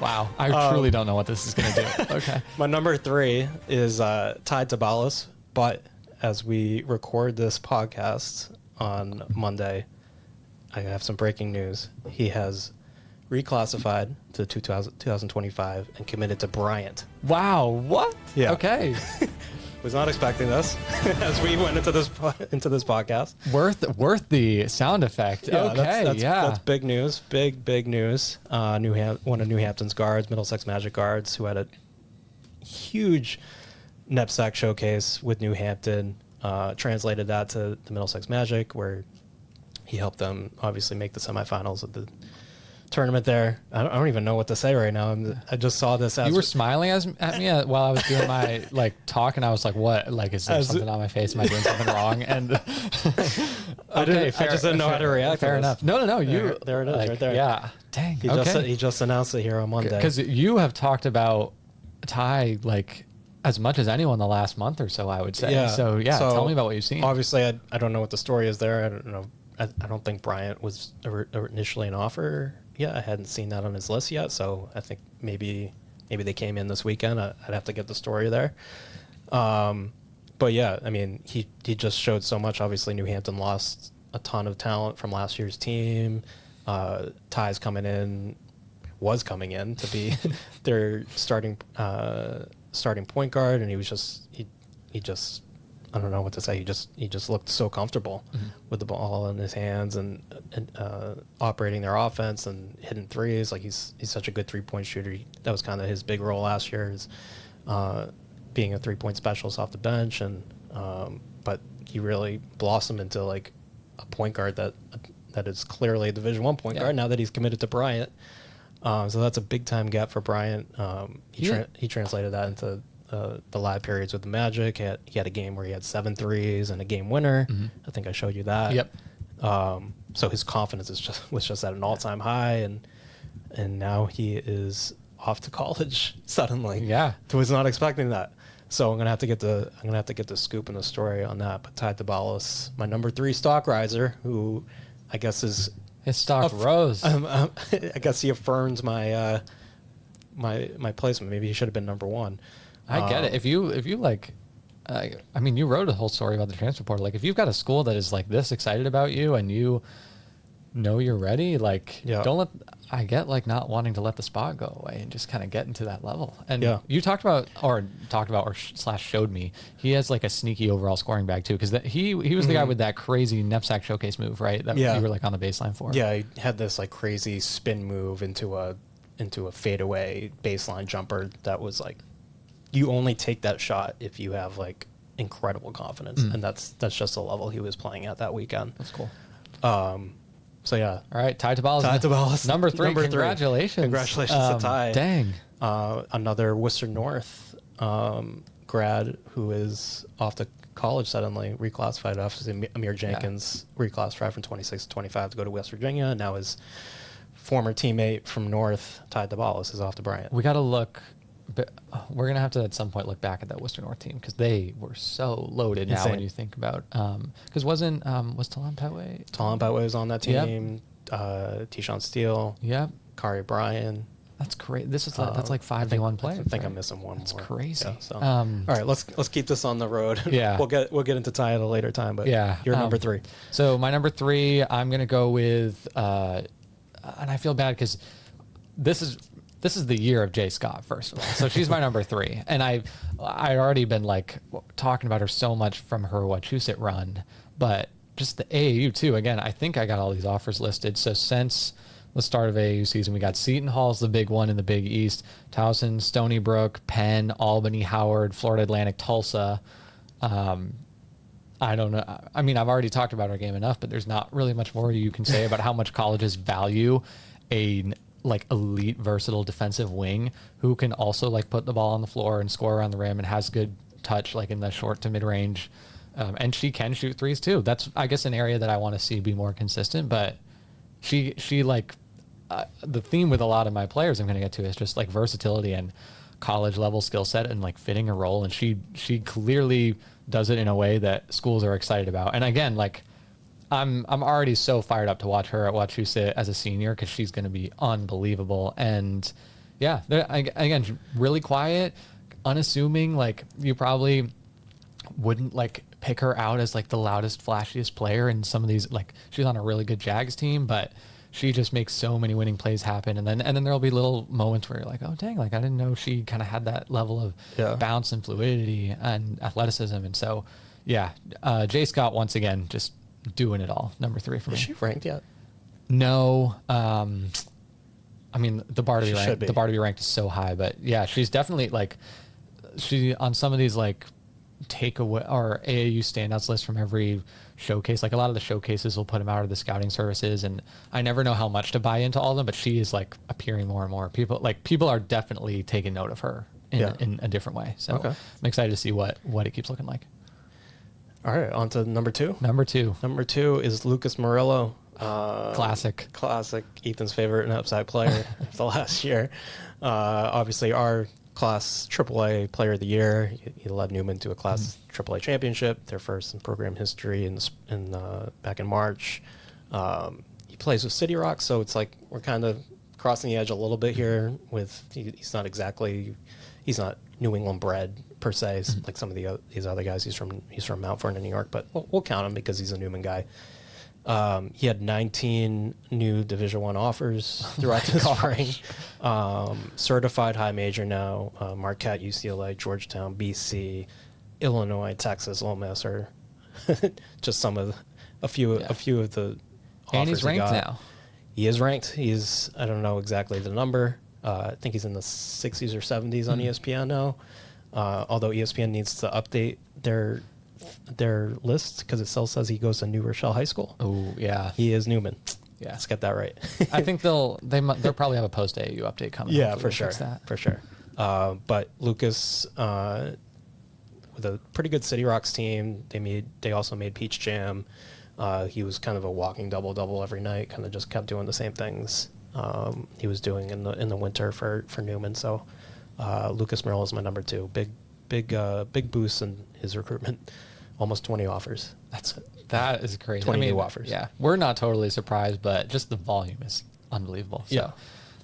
S2: Wow. I truly don't know what this is going to do. Okay.
S3: My number 3 is Ty Tabalis, but as we record this podcast on Monday, I have some breaking news. He has reclassified to 2025 and committed to Bryant.
S2: Wow. What?
S3: Yeah.
S2: Okay.
S3: Was not expecting this as we went into this podcast.
S2: Worth the sound effect.
S3: Yeah,
S2: okay,
S3: that's big news. Big news. One of New Hampton's guards, Middlesex Magic guards, who had a huge NEPSAC showcase with New Hampton. Translated that to the Middlesex Magic, where he helped them obviously make the semifinals of the tournament there. I don't even know what to say right now. I just saw this.
S2: You were smiling at me while I was doing my talk, and I was like, "What? Like, is there something on my face? Am I doing something wrong?" And
S3: I just didn't know how to react.
S2: Fair enough. No. You
S3: there it is, right there.
S2: Yeah. Dang.
S3: He just announced it here on Monday.
S2: Because you have talked about Ty as much as anyone the last month or so, I would say.
S3: Yeah.
S2: So tell me about what you've seen.
S3: Obviously, I don't know what the story is there. I don't know. I don't think Bryant was initially an offer. Yeah, I hadn't seen that on his list yet, so I think maybe they came in this weekend. I'd have to get the story there. But yeah, I mean, he just showed so much. Obviously, New Hampton lost a ton of talent from last year's team. Ty's coming in to be their starting point guard, and he just I don't know what to say. He just looked so comfortable with the ball in his hands and operating their offense and hitting threes. Like he's such a good 3-point shooter. That was kind of his big role last year, is being a 3-point specialist off the bench. And but he really blossomed into like a point guard that is clearly a Division I point guard now that he's committed to Bryant. So that's a big time gap for Bryant. He translated that into the live periods with the Magic. He had a game where he had 7 threes and a game winner. I think I showed you that.
S2: Yep.
S3: So his confidence was just at an all-time high, and now he is off to college suddenly.
S2: Yeah.
S3: I was not expecting that. So I'm gonna have to get the scoop and the story on that. But Ty Tabalis, my number 3 stock riser, who I guess is
S2: his stock rose.
S3: I guess he affirms my my placement. Maybe he should have been number 1.
S2: I get it. If you like, I mean, you wrote a whole story about the transfer portal. Like, if you've got a school that is like this excited about you and you know you're ready, like, I get like not wanting to let the spot go away and just kind of get into that level. And you talked about or showed me he has like a sneaky overall scoring bag too, because he was the guy with that crazy NEPSAC showcase move, right? That you were like on the baseline for.
S3: Yeah, he had this like crazy spin move into into a fadeaway baseline jumper that was like, you only take that shot if you have like incredible confidence, and that's just the level he was playing at that weekend.
S2: That's cool.
S3: So yeah.
S2: All right, Ty Tabalis.
S3: Ty Tabalis.
S2: Number three. Congratulations.
S3: Congratulations to Ty.
S2: Dang.
S3: Another Worcester North grad who is off to college suddenly, reclassified after Amir Jenkins reclassified from 26 to 25 to go to West Virginia. Now his former teammate from North, Ty Tabalis, is off to Bryant.
S2: We got to look. But we're going to have to at some point look back at that Worcester North team because they were so loaded now when you think about because was Talam Petway?
S3: Talam Petway was on that team. Tyshawn Steele.
S2: Yep.
S3: Kari Bryan.
S2: That's great. This is that's like 5v1 players.
S3: I think I'm missing one
S2: That's
S3: more.
S2: crazy.
S3: Yeah, so. All right, let's keep this on the road.
S2: Yeah.
S3: we'll get into Ty at a later time, but
S2: yeah,
S3: you're number 3.
S2: So my number 3, I'm going to go with and I feel bad because this is the year of Jay Scott, first of all. So she's my number 3. And I'd already been like talking about her so much from her Wachusett run, but just the AAU too. Again, I think I got all these offers listed. So since the start of AAU season, we got Seton Hall's the big one in the Big East, Towson, Stony Brook, Penn, Albany, Howard, Florida Atlantic, Tulsa. I don't know. I mean, I've already talked about our game enough, but there's not really much more you can say about how much colleges value a like elite versatile defensive wing who can also like put the ball on the floor and score around the rim and has good touch like in the short to mid range, and she can shoot threes too. That's I guess an area that I want to see be more consistent. But she like the theme with a lot of my players I'm going to get to is just like versatility and college level skill set and like fitting a role, and she clearly does it in a way that schools are excited about. And again, like I'm already so fired up to watch her at Wachusett as a senior because she's going to be unbelievable. And yeah, again, really quiet, unassuming. Like you probably wouldn't like pick her out as like the loudest, flashiest player in some of these. Like she's on a really good Jags team, but she just makes so many winning plays happen. And then there'll be little moments where you're like, oh dang, like I didn't know she kind of had that level of bounce and fluidity and athleticism. And so yeah, Jay Scott once again just doing it all. Number 3 for me.
S3: Is she ranked yet?
S2: No. I mean, the bar to be ranked is so high, but yeah, she's definitely like she on some of these like takeaway or AAU standouts list from every showcase. Like a lot of the showcases will put them out of the scouting services, and I never know how much to buy into all of them, but she is like appearing more and more. People are definitely taking note of her in a different way. So I'm excited to see what it keeps looking like.
S3: All right, on to number 2.
S2: Number 2
S3: is Lucas Murillo.
S2: Classic.
S3: Ethan's favorite and upside player of the last year. Obviously, our class AAA player of the year. He led Newman to a class AAA championship, their first in program history back in March. He plays with City Rock, so it's like we're kind of crossing the edge a little bit here. He's not New England bred per se, like some of these other guys. He's from Mount Vernon, New York, but we'll count him because he's a Newman guy. He had 19 new Division I offers throughout the spring. Certified high major now. Marquette, UCLA, Georgetown, BC, Illinois, Texas, Ole Miss are just a few of the offers.
S2: And he's ranked now.
S3: He is ranked. I don't know exactly the number. I think he's in the 60s or 70s on ESPN now. Although ESPN needs to update their list because it still says he goes to New Rochelle High School.
S2: Oh yeah,
S3: he is Newman.
S2: Yeah,
S3: let's get that right.
S2: I think they'll probably have a post AAU update coming.
S3: Yeah, for sure. But Lucas with a pretty good City Rocks team. They also made Peach Jam. He was kind of a walking double every night. Kind of just kept doing the same things he was doing in the winter for Newman. So Lucas Merrill is my number 2. Big boost in his recruitment. Almost 20 offers.
S2: That is crazy.
S3: 20 new offers.
S2: Yeah, we're not totally surprised, but just the volume is unbelievable. So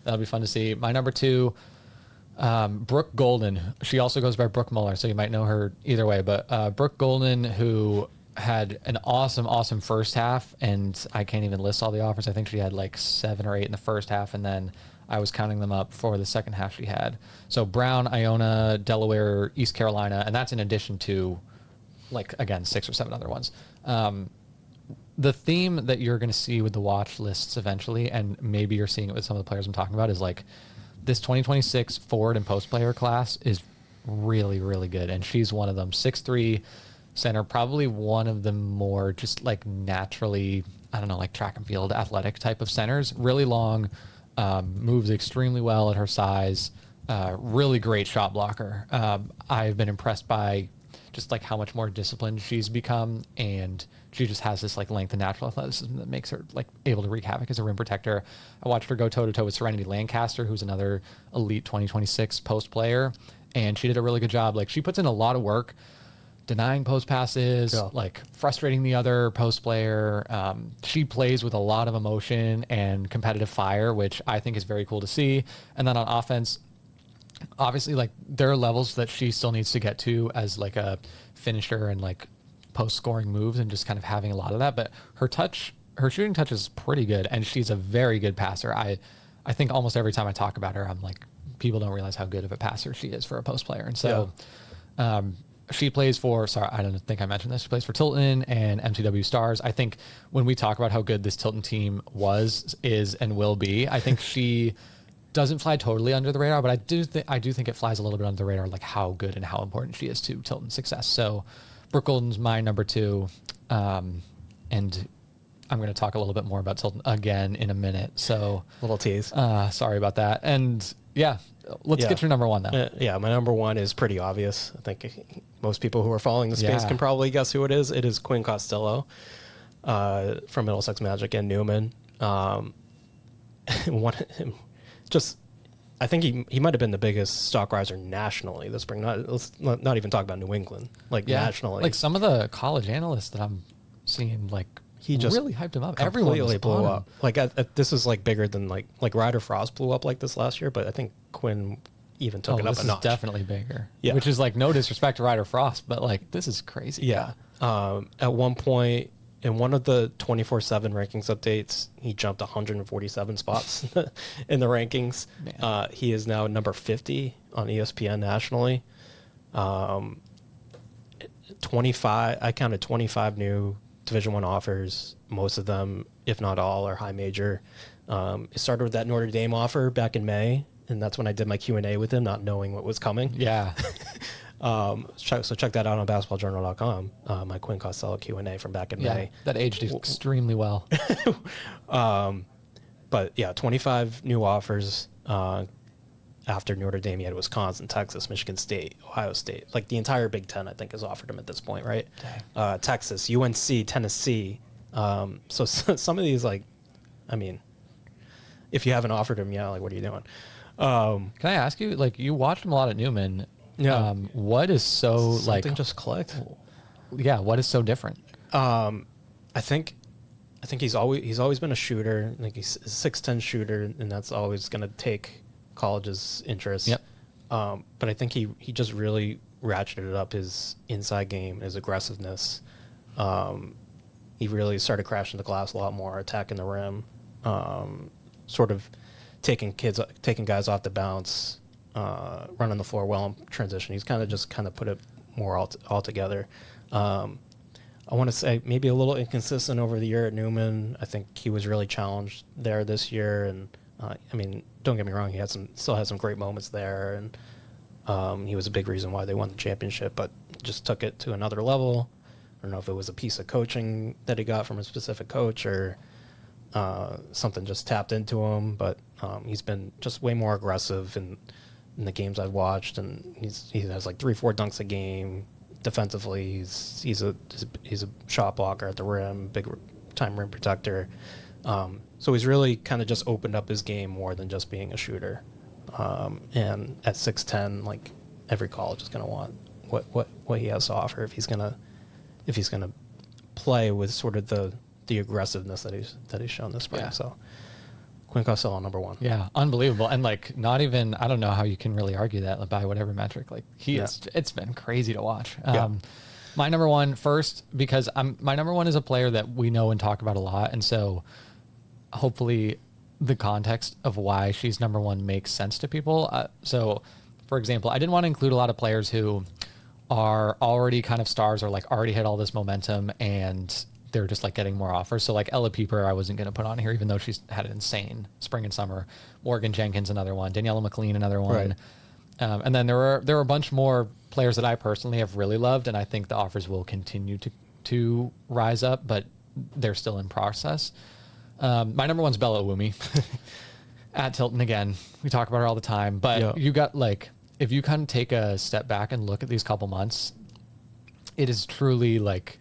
S2: that'll be fun to see. My number 2, Brooke Golden. She also goes by Brooke Muller, so you might know her either way. But Brooke Golden, who had an awesome first half, and I can't even list all the offers. I think she had like 7 or 8 in the first half, and then I was counting them up for the second half she had. So Brown, Iona, Delaware, East Carolina, and that's in addition to, like, again, 6 or 7 other ones. The theme that you're going to see with the watch lists eventually, and maybe you're seeing it with some of the players I'm talking about, is like this 2026 forward and post player class is really, really good. And she's one of them. 6'3" center, probably one of the more just like naturally, I don't know, like track and field athletic type of centers. Really long, moves extremely well at her size. Really great shot blocker. I've been impressed by just like how much more disciplined she's become, and she just has this like length and natural athleticism that makes her like able to wreak havoc as a rim protector. I watched her go toe to toe with Serenity Lancaster, who's another elite 2026 post player, and she did a really good job. Like, she puts in a lot of work denying post passes, like frustrating the other post player. She plays with a lot of emotion and competitive fire, which I think is very cool to see. And then on offense, obviously, like, there are levels that she still needs to get to as like a finisher and like post scoring moves and just kind of having a lot of that. But her shooting touch is pretty good, and she's a very good passer. I think almost every time I talk about her, I'm like, people don't realize how good of a passer she is for a post player. And so, she plays for, sorry, I don't think I mentioned this. She plays for Tilton and MCW Stars. I think when we talk about how good this Tilton team is, and will be, I think she doesn't fly totally under the radar, but I do think it flies a little bit under the radar, like how good and how important she is to Tilton's success. So Brooke Golden's my number 2. And I'm going to talk a little bit more about Tilton again in a minute. So
S3: little tease.
S2: Sorry about that. And yeah, let's get your number 1 now.
S3: My number 1 is pretty obvious. I think most people who are following the space can probably guess who it is. It is Quinn Costello from Middlesex Magic and Newman. I think he might have been the biggest stock riser nationally this spring. Let's not even talk about New England, nationally.
S2: Like, some of the college analysts that I'm seeing, like, he just really hyped him up. Everyone really blew up.
S3: Like, this is like bigger than like Ryder Frost blew up like this last year, but I think Quinn even took it up a notch.
S2: This is definitely bigger. Yeah. Which is like no disrespect to Ryder Frost, but like, this is crazy.
S3: Yeah. At one point in one of the 24/7 rankings updates, he jumped 147 spots in the rankings. He is now number 50 on ESPN nationally. 25. I counted 25 new Division I offers. Most of them, if not all, are high major. It started with that Notre Dame offer back in May, and that's when I did my Q&A with him, not knowing what was coming.
S2: Yeah.
S3: So check that out on basketballjournal.com. My Quinn Costello Q&A from back in May.
S2: That aged extremely well.
S3: But yeah, 25 new offers. After Notre Dame, he had Wisconsin, Texas, Michigan State, Ohio State. Like, the entire Big Ten, I think, has offered him at this point, right? Texas, UNC, Tennessee. So some of these, like, I mean, if you haven't offered him, like, what are you doing?
S2: Can I ask you, like, you watched him a lot at Newman.
S3: Yeah.
S2: What is so,
S3: something just clicked?
S2: Yeah, what is so different?
S3: I think he's always been a shooter. Like, he's a 6'10" shooter, and that's always going to take college's interest.
S2: Yep.
S3: But I think he just really ratcheted up his inside game, his aggressiveness. He really started crashing the glass a lot more, attacking the rim, sort of taking guys off the bounce, running the floor well in transition. He's kind of put it more all together. I want to say maybe a little inconsistent over the year at Newman. I think he was really challenged there this year, and I mean, don't get me wrong, he still had some great moments there, and he was a big reason why they won the championship, but just took it to another level. I don't know if it was a piece of coaching that he got from a specific coach, or something just tapped into him, but he's been just way more aggressive in the games I've watched, and he has like 3-4 dunks a game. Defensively, he's a shot blocker at the rim, big time rim protector. So he's really kind of just opened up his game more than just being a shooter. And at 6'10", like, every college is going to want what he has to offer if he's gonna play with sort of the aggressiveness that he's shown this spring. Yeah. So Quinn Costello, number 1.
S2: Yeah, unbelievable. And like, not even, I don't know how you can really argue that by whatever metric. Like, it's been crazy to watch. My number 1 first, because my number 1 is a player that we know and talk about a lot, and so hopefully the context of why she's number 1 makes sense to people. So, for example, I didn't want to include a lot of players who are already kind of stars or like already hit all this momentum, and they're just like getting more offers. So like Ella Pieper, I wasn't going to put on here, even though she's had an insane spring and summer. Morgan Jenkins, another one. Daniela McLean, another one.
S3: Right.
S2: And then there were a bunch more players that I personally have really loved, and I think the offers will continue to rise up, but they're still in process. My number one's Bella Iwumi at Tilton again. We talk about her all the time, but you got like, if you kind of take a step back and look at these couple months, it is truly like,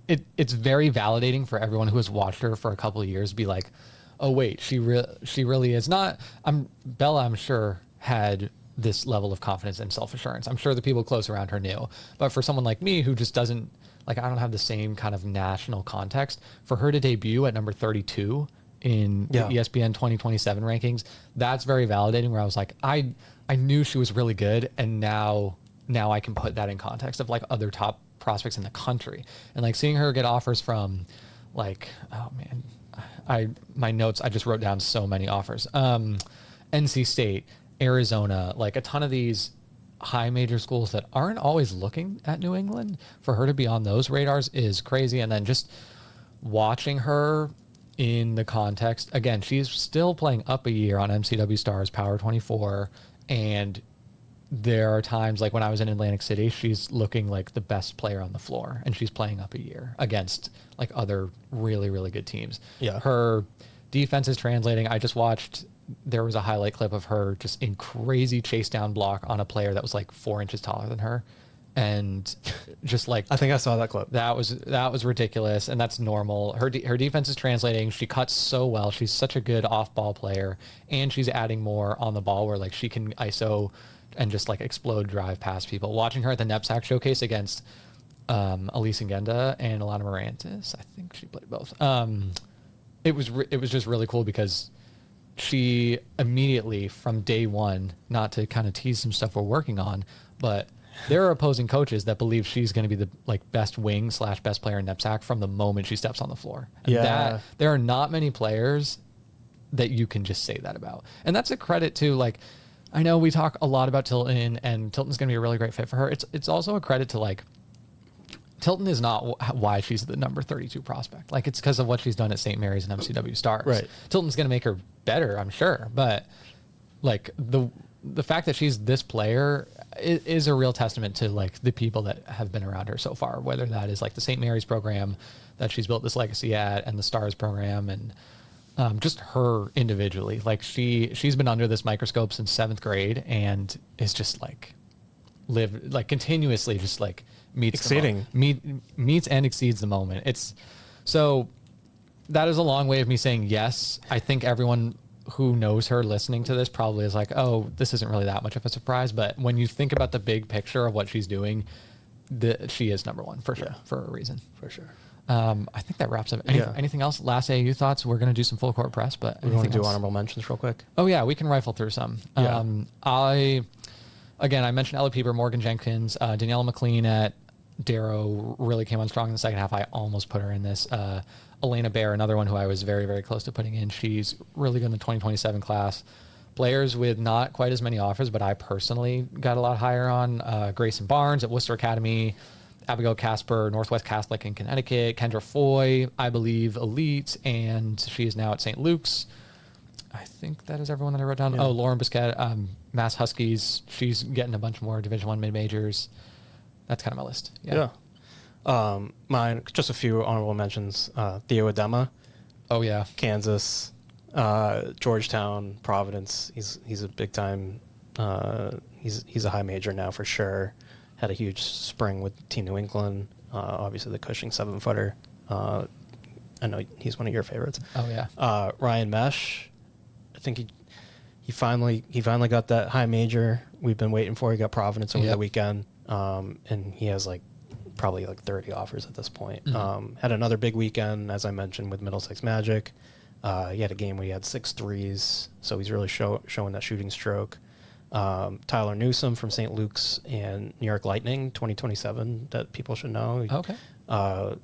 S2: it's very validating for everyone who has watched her for a couple of years. Be like, oh wait, she really is not. Bella, I'm sure, had this level of confidence and self-assurance. I'm sure the people close around her knew, but for someone like me who just doesn't, like, I don't have the same kind of national context, for her to debut at number 32 in the ESPN 2027 rankings, that's very validating, where I was like, I knew she was really good, and now I can put that in context of like other top prospects in the country. And like seeing her get offers from like, oh man, my notes, I just wrote down so many offers. NC State, Arizona, like a ton of these high major schools that aren't always looking at New England, for her to be on those radars is crazy. And then just watching her in the context, again, she's still playing up a year on MCW Stars Power 24. And there are times like when I was in Atlantic City, she's looking like the best player on the floor, and she's playing up a year against like other really, really good teams. Yeah. Her defense is translating. I just watched, there was a highlight clip of her just in crazy chase down block on a player that was like 4 inches taller than her. And just like,
S3: I think I saw that clip.
S2: That was ridiculous. And that's normal. Her defense is translating. She cuts so well. She's such a good off ball player, and she's adding more on the ball where like she can ISO and just like explode drive past people. Watching her at the NEPSAC showcase against Elise Ngenda and Alana Morantis, I think she played both. It was just really cool because she immediately from day one, not to kind of tease some stuff we're working on, but there are opposing coaches that believe she's going to be the like best wing / best player in NEPSAC from the moment she steps on the floor. And that, there are not many players that you can just say that about. And that's a credit to, like, I know we talk a lot about Tilton, and Tilton's going to be a really great fit for her. It's also a credit to, like, Tilton is not why she's the number 32 prospect. Like, it's because of what she's done at St. Mary's and MCW Stars.
S3: Right.
S2: Tilton's going to make her better, I'm sure. But, like, the fact that she's this player is a real testament to, like, the people that have been around her so far, whether that is, like, the St. Mary's program that she's built this legacy at, and the Stars program, and just her individually. Like, she's been under this microscope since 7th grade, and is just, like, continuously just, like, meets and exceeds the moment. It's so that is a long way of me saying yes. I think everyone who knows her listening to this probably is like, oh, this isn't really that much of a surprise. But when you think about the big picture of what she's doing, she is number one for sure, for a reason.
S3: For sure.
S2: I think that wraps up. Anything else? Last AAU thoughts? We're going to do some full court press, but
S3: we want to do honorable mentions real quick.
S2: Oh yeah, we can rifle through some. I mentioned Ella Pieper, Morgan Jenkins, Daniela McLean at Darrow really came on strong in the second half. I almost put her in this. Elena Bear, another one who I was very, very close to putting in. She's really good in the 2027 class. Players with not quite as many offers, but I personally got a lot higher on. Grayson Barnes at Worcester Academy, Abigail Casper, Northwest Catholic in Connecticut, Kendra Foy, I believe Elite, and she is now at St. Luke's. I think that is everyone that I wrote down. Yeah. Oh, Lauren Biscuit, Mass Huskies. She's getting a bunch more Division I mid-majors. That's kind of my list. Yeah.
S3: Mine, just a few honorable mentions. Theo Adema.
S2: Oh, yeah.
S3: Kansas, Georgetown, Providence. He's a big time. He's a high major now for sure. Had a huge spring with Team New England. Obviously the Cushing 7-footer. I know he's one of your favorites.
S2: Oh yeah.
S3: Ryan Mesh. I think he finally got that high major we've been waiting for. He got Providence over the weekend. And he has probably 30 offers at this point. Mm-hmm. Had another big weekend, as I mentioned, with Middlesex Magic. He had a game where he had 6 threes, so he's really showing that shooting stroke. Tyler Newsome from St. Luke's and New York Lightning 2027 that people should know.
S2: Okay.
S3: I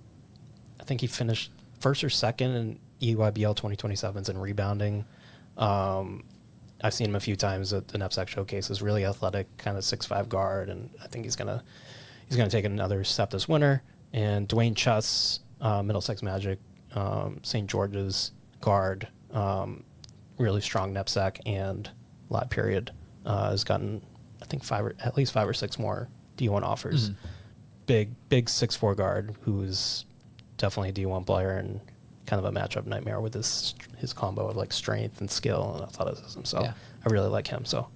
S3: think he finished first or second in EYBL 2027s in rebounding. I've seen him a few times at the NEPSAC showcases. Really athletic, kind of 6'5" guard, and I think he's gonna take another step this winter. And Dwayne Chess, Middlesex Magic, St. George's guard, really strong knapsack and lat period, has gotten, I think, at least five or six more D1 offers. Big 6'4" guard who's definitely a D1 player and kind of a matchup nightmare with his combo of like strength and skill and athleticism. So I really like him. So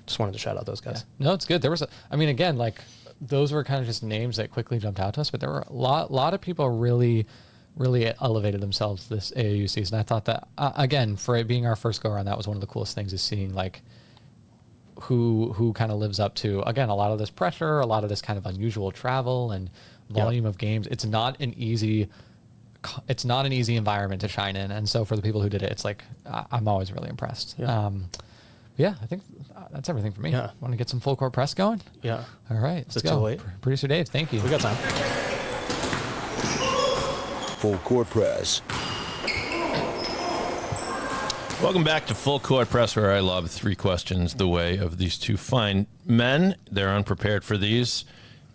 S3: just wanted to shout out those guys.
S2: Yeah. No, it's good. There was again, like those were kind of just names that quickly jumped out to us, but there were a lot of people really elevated themselves this AAU season. I thought that, again, for it being our first go around, that was one of the coolest things, is seeing like who kind of lives up to, again, a lot of this pressure, a lot of this kind of unusual travel and volume of games. It's not an easy environment to shine in. And so for the people who did it, it's like, I'm always really impressed. Yeah. I think that's everything for me.
S3: Yeah.
S2: Want to get some full court press going?
S3: Yeah.
S2: All right. Let's go.
S3: Too late?
S2: Producer Dave, thank you.
S3: We got time.
S4: Full court press.
S1: Welcome back to Full Court Press, where I lob 3 questions the way of these 2 fine men. They're unprepared for these,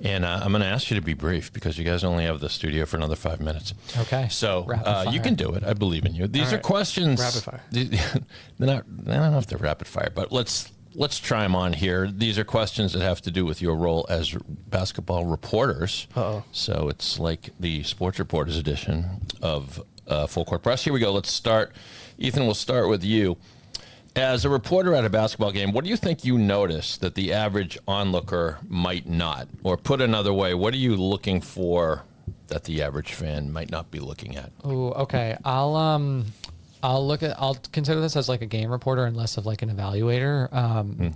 S1: and I'm going to ask you to be brief because you guys only have the studio for another 5 minutes.
S2: Okay.
S1: So you can do it. I believe in you. These are questions.
S3: Rapid fire.
S1: I don't know if they're rapid fire, but let's try them on here. These are questions that have to do with your role as basketball reporters.
S3: Uh-oh.
S1: So it's like the sports reporters edition of Full Court Press. Here we go. Let's start. Ethan, we'll start with you. As a reporter at a basketball game, what do you think you notice that the average onlooker might not? Or put another way, what are you looking for that the average fan might not be looking at?
S2: Oh, okay. I'll consider this as like a game reporter and less of like an evaluator.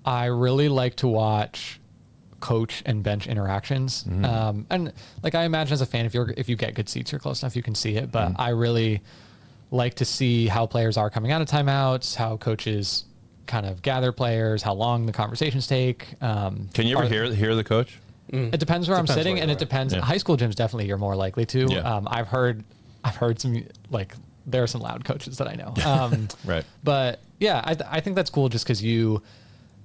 S2: I really like to watch coach and bench interactions. And like, I imagine as a fan, if you get good seats, you're close enough, you can see it, but I really like to see how players are coming out of timeouts, how coaches kind of gather players, how long the conversations take.
S1: Can you ever hear the coach?
S2: It depends where I'm sitting, and it depends.
S1: Yeah.
S2: High school gyms, definitely you're more likely to.
S1: Yeah.
S2: I've heard some, like, there are some loud coaches that I know.
S1: Right.
S2: But yeah, I think that's cool just because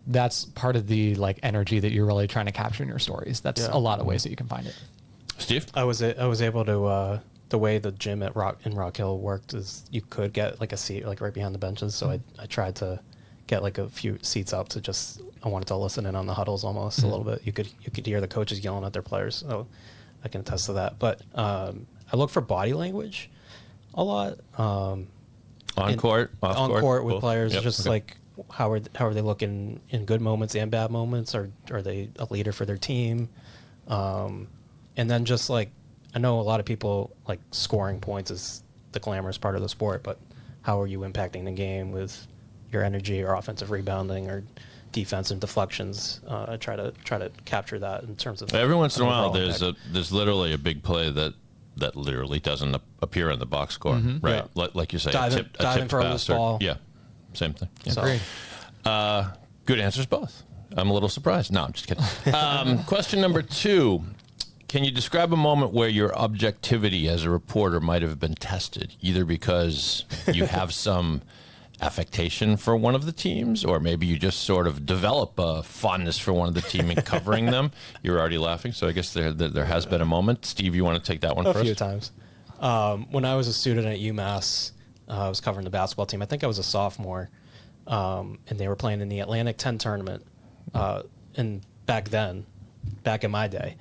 S2: that's part of the like energy that you're really trying to capture in your stories. That's a lot of ways that you can find it.
S1: Steve?
S3: I was able to, the way the gym in Rock Hill worked is you could get like a seat like right behind the benches. So I tried to get like a few seats up to I wanted to listen in on the huddles almost a little bit. You could hear the coaches yelling at their players. So I can attest to that. But I look for body language a lot.
S1: On court, off
S3: on court with players,
S1: Yep.
S3: just like how are they looking in good moments and bad moments? Are they a leader for their team? And then just like, I know a lot of people like scoring points is the glamorous part of the sport, but how are you impacting the game with your energy or offensive rebounding or defensive deflections? I try to capture that in terms of
S1: every once in a while
S3: impact.
S1: there's literally a big play that literally doesn't appear in the box score, right?
S3: Yeah.
S1: Like you say,
S3: Diving
S1: tipped
S3: for a
S1: pass
S3: loose ball.
S1: yeah, same thing. Yeah.
S3: So-
S2: Agreed.
S1: Good answers both. I'm a little surprised. No, I'm just kidding. Question number 2. Can you describe a moment where your objectivity as a reporter might have been tested, either because you have some affectation for one of the teams, or maybe you just sort of develop a fondness for one of the team in covering them? You're already laughing, so I guess there has been a moment. Steve, you want to take that one first?
S3: A few times. When I was a student at UMass, I was covering the basketball team. I think I was a sophomore, and they were playing in the Atlantic 10 tournament. And back in my day,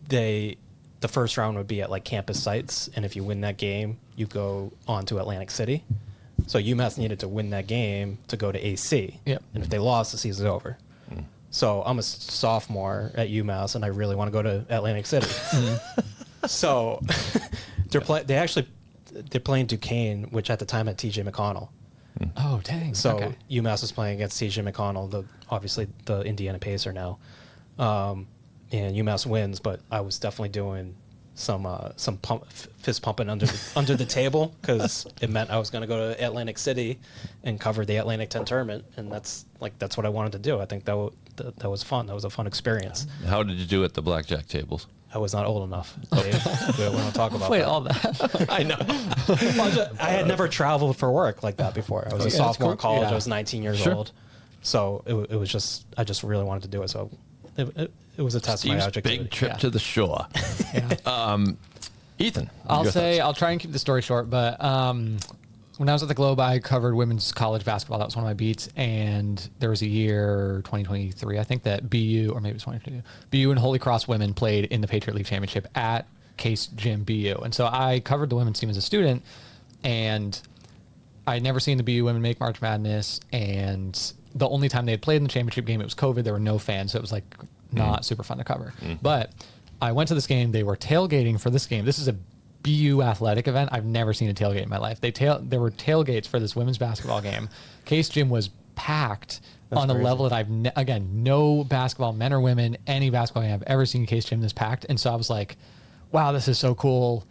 S3: the first round would be at like campus sites, and if you win that game, you go on to Atlantic City. So UMass needed to win that game to go to AC.
S2: Yep.
S3: And if they lost, the season's over. So I'm a sophomore at UMass, and I really want to go to Atlantic City. So they're playing Duquesne, which at the time had TJ McConnell.
S2: Oh, dang.
S3: So
S2: Okay.
S3: UMass was playing against TJ McConnell, obviously the Indiana Pacer now, and UMass wins. But I was definitely doing some fist pumping under the table because it meant I was going to go to Atlantic City and cover the Atlantic 10 tournament, and that's what I wanted to do. I think that was fun. That was a fun experience.
S1: How did you do at the blackjack tables?
S3: I was not old enough. We don't talk about
S2: Wait,
S3: that.
S2: all that.
S1: I know.
S3: I had never traveled for work like that before. I was a sophomore in college.
S2: Yeah.
S3: I was 19 years
S1: Sure.
S3: old. So it was just, I just really wanted to do it. So it was a test of my
S1: Steve's
S3: objectivity.
S1: big trip to the shore. Ethan,
S2: I'll
S1: your thoughts?
S2: I'll try and keep the story short, but when I was at the Globe, I covered women's college basketball. That was one of my beats. And there was a year, 2023, I think, that BU, or maybe it was 2022, BU and Holy Cross women played in the Patriot League Championship at Case Gym BU. And so I covered the women's team as a student, and I'd never seen the BU women make March Madness. And the only time they had played in the championship game, it was COVID. There were no fans, so it was like not super fun to cover. But I went to this game. They were tailgating for this game. This is a BU athletic event. I've never seen a tailgate in my life. There were tailgates for this women's basketball game. Case Gym was packed on a level that again, no basketball, men or women, any basketball game I've ever seen Case Gym this packed. And so I was like, wow, this is so cool.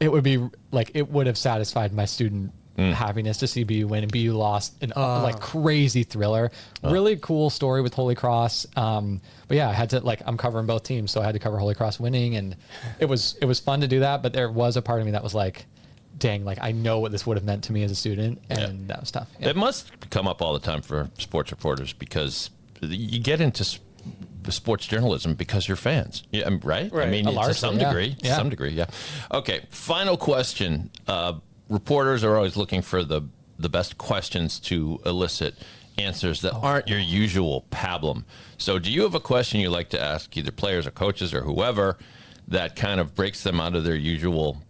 S2: It would have satisfied my student happiness to see BU win, and BU lost in like crazy thriller. Really cool story with Holy Cross. But yeah, I had to I'm covering both teams, so I had to cover Holy Cross winning, and it was fun to do that. But there was a part of me that was like, dang, I know what this would have meant to me as a student, and that was tough. Yeah.
S1: It must come up all the time for sports reporters, because you get into sports journalism because you're fans, right? I mean, to some degree, yeah. Okay, final question. Reporters are always looking for the best questions to elicit answers that aren't your usual pablum. So do you have a question you like to ask either players or coaches or whoever that kind of breaks them out of their usual,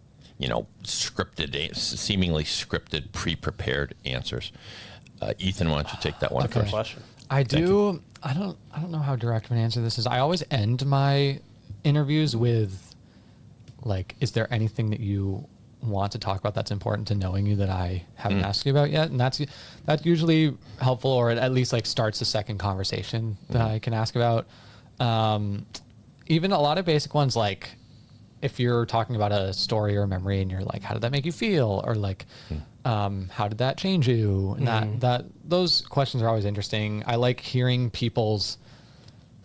S1: seemingly scripted, pre-prepared answers? Ethan, why don't you take that one first?
S3: Question.
S2: I do. I don't know how direct of an answer this is. I always end my interviews with, is there anything that you want to talk about that's important to knowing you that I haven't asked you about yet? And that's usually helpful, or it at least starts a second conversation that I can ask about. Even a lot of basic ones, like if you're talking about a story or a memory and you're like, how did that make you feel? Or how did that change you? And those questions are always interesting. I like hearing people's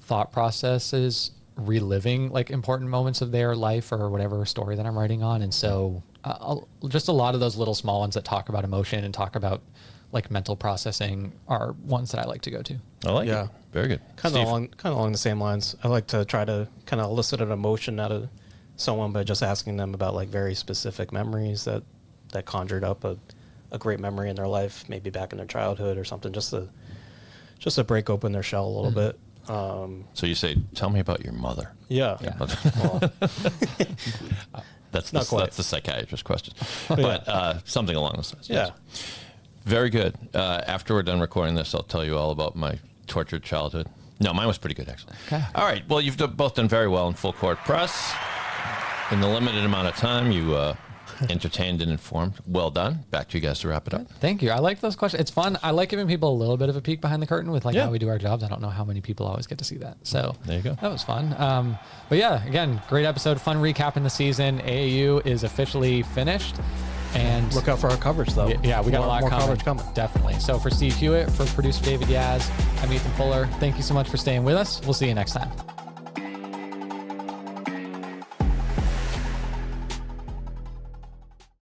S2: thought processes, reliving important moments of their life or whatever story that I'm writing on. And so just a lot of those little small ones that talk about emotion and talk about mental processing are ones that I like to go to.
S1: I like it. Very good.
S3: Kind of along the same lines. I like to try to kind of elicit an emotion out of someone by just asking them about very specific memories that conjured up a great memory in their life, maybe back in their childhood or something, just to break open their shell a little bit.
S1: So you say, tell me about your mother.
S3: Yeah.
S1: Well, that's the psychiatrist question, but something along those lines.
S3: Yeah.
S1: Yes. Very good. After we're done recording this, I'll tell you all about my tortured childhood. No, mine was pretty good, actually.
S2: Okay.
S1: All right. Well, you've both done very well in full court press. In the limited amount of time, you entertained and informed. Well done. Back to you guys to wrap it up.
S2: Thank you. I like those questions. It's fun. I like giving people a little bit of a peek behind the curtain with how we do our jobs. I don't know how many people always get to see that. So
S1: there you go.
S2: That was fun. But yeah, again, great episode. Fun recapping the season. AAU is officially finished. And
S3: look out for our coverage, though.
S2: Yeah, we got a lot
S3: more coverage coming.
S2: Definitely. So for Steve Hewitt, for producer David Yaz, I'm Ethan Fuller. Thank you so much for staying with us. We'll see you next time.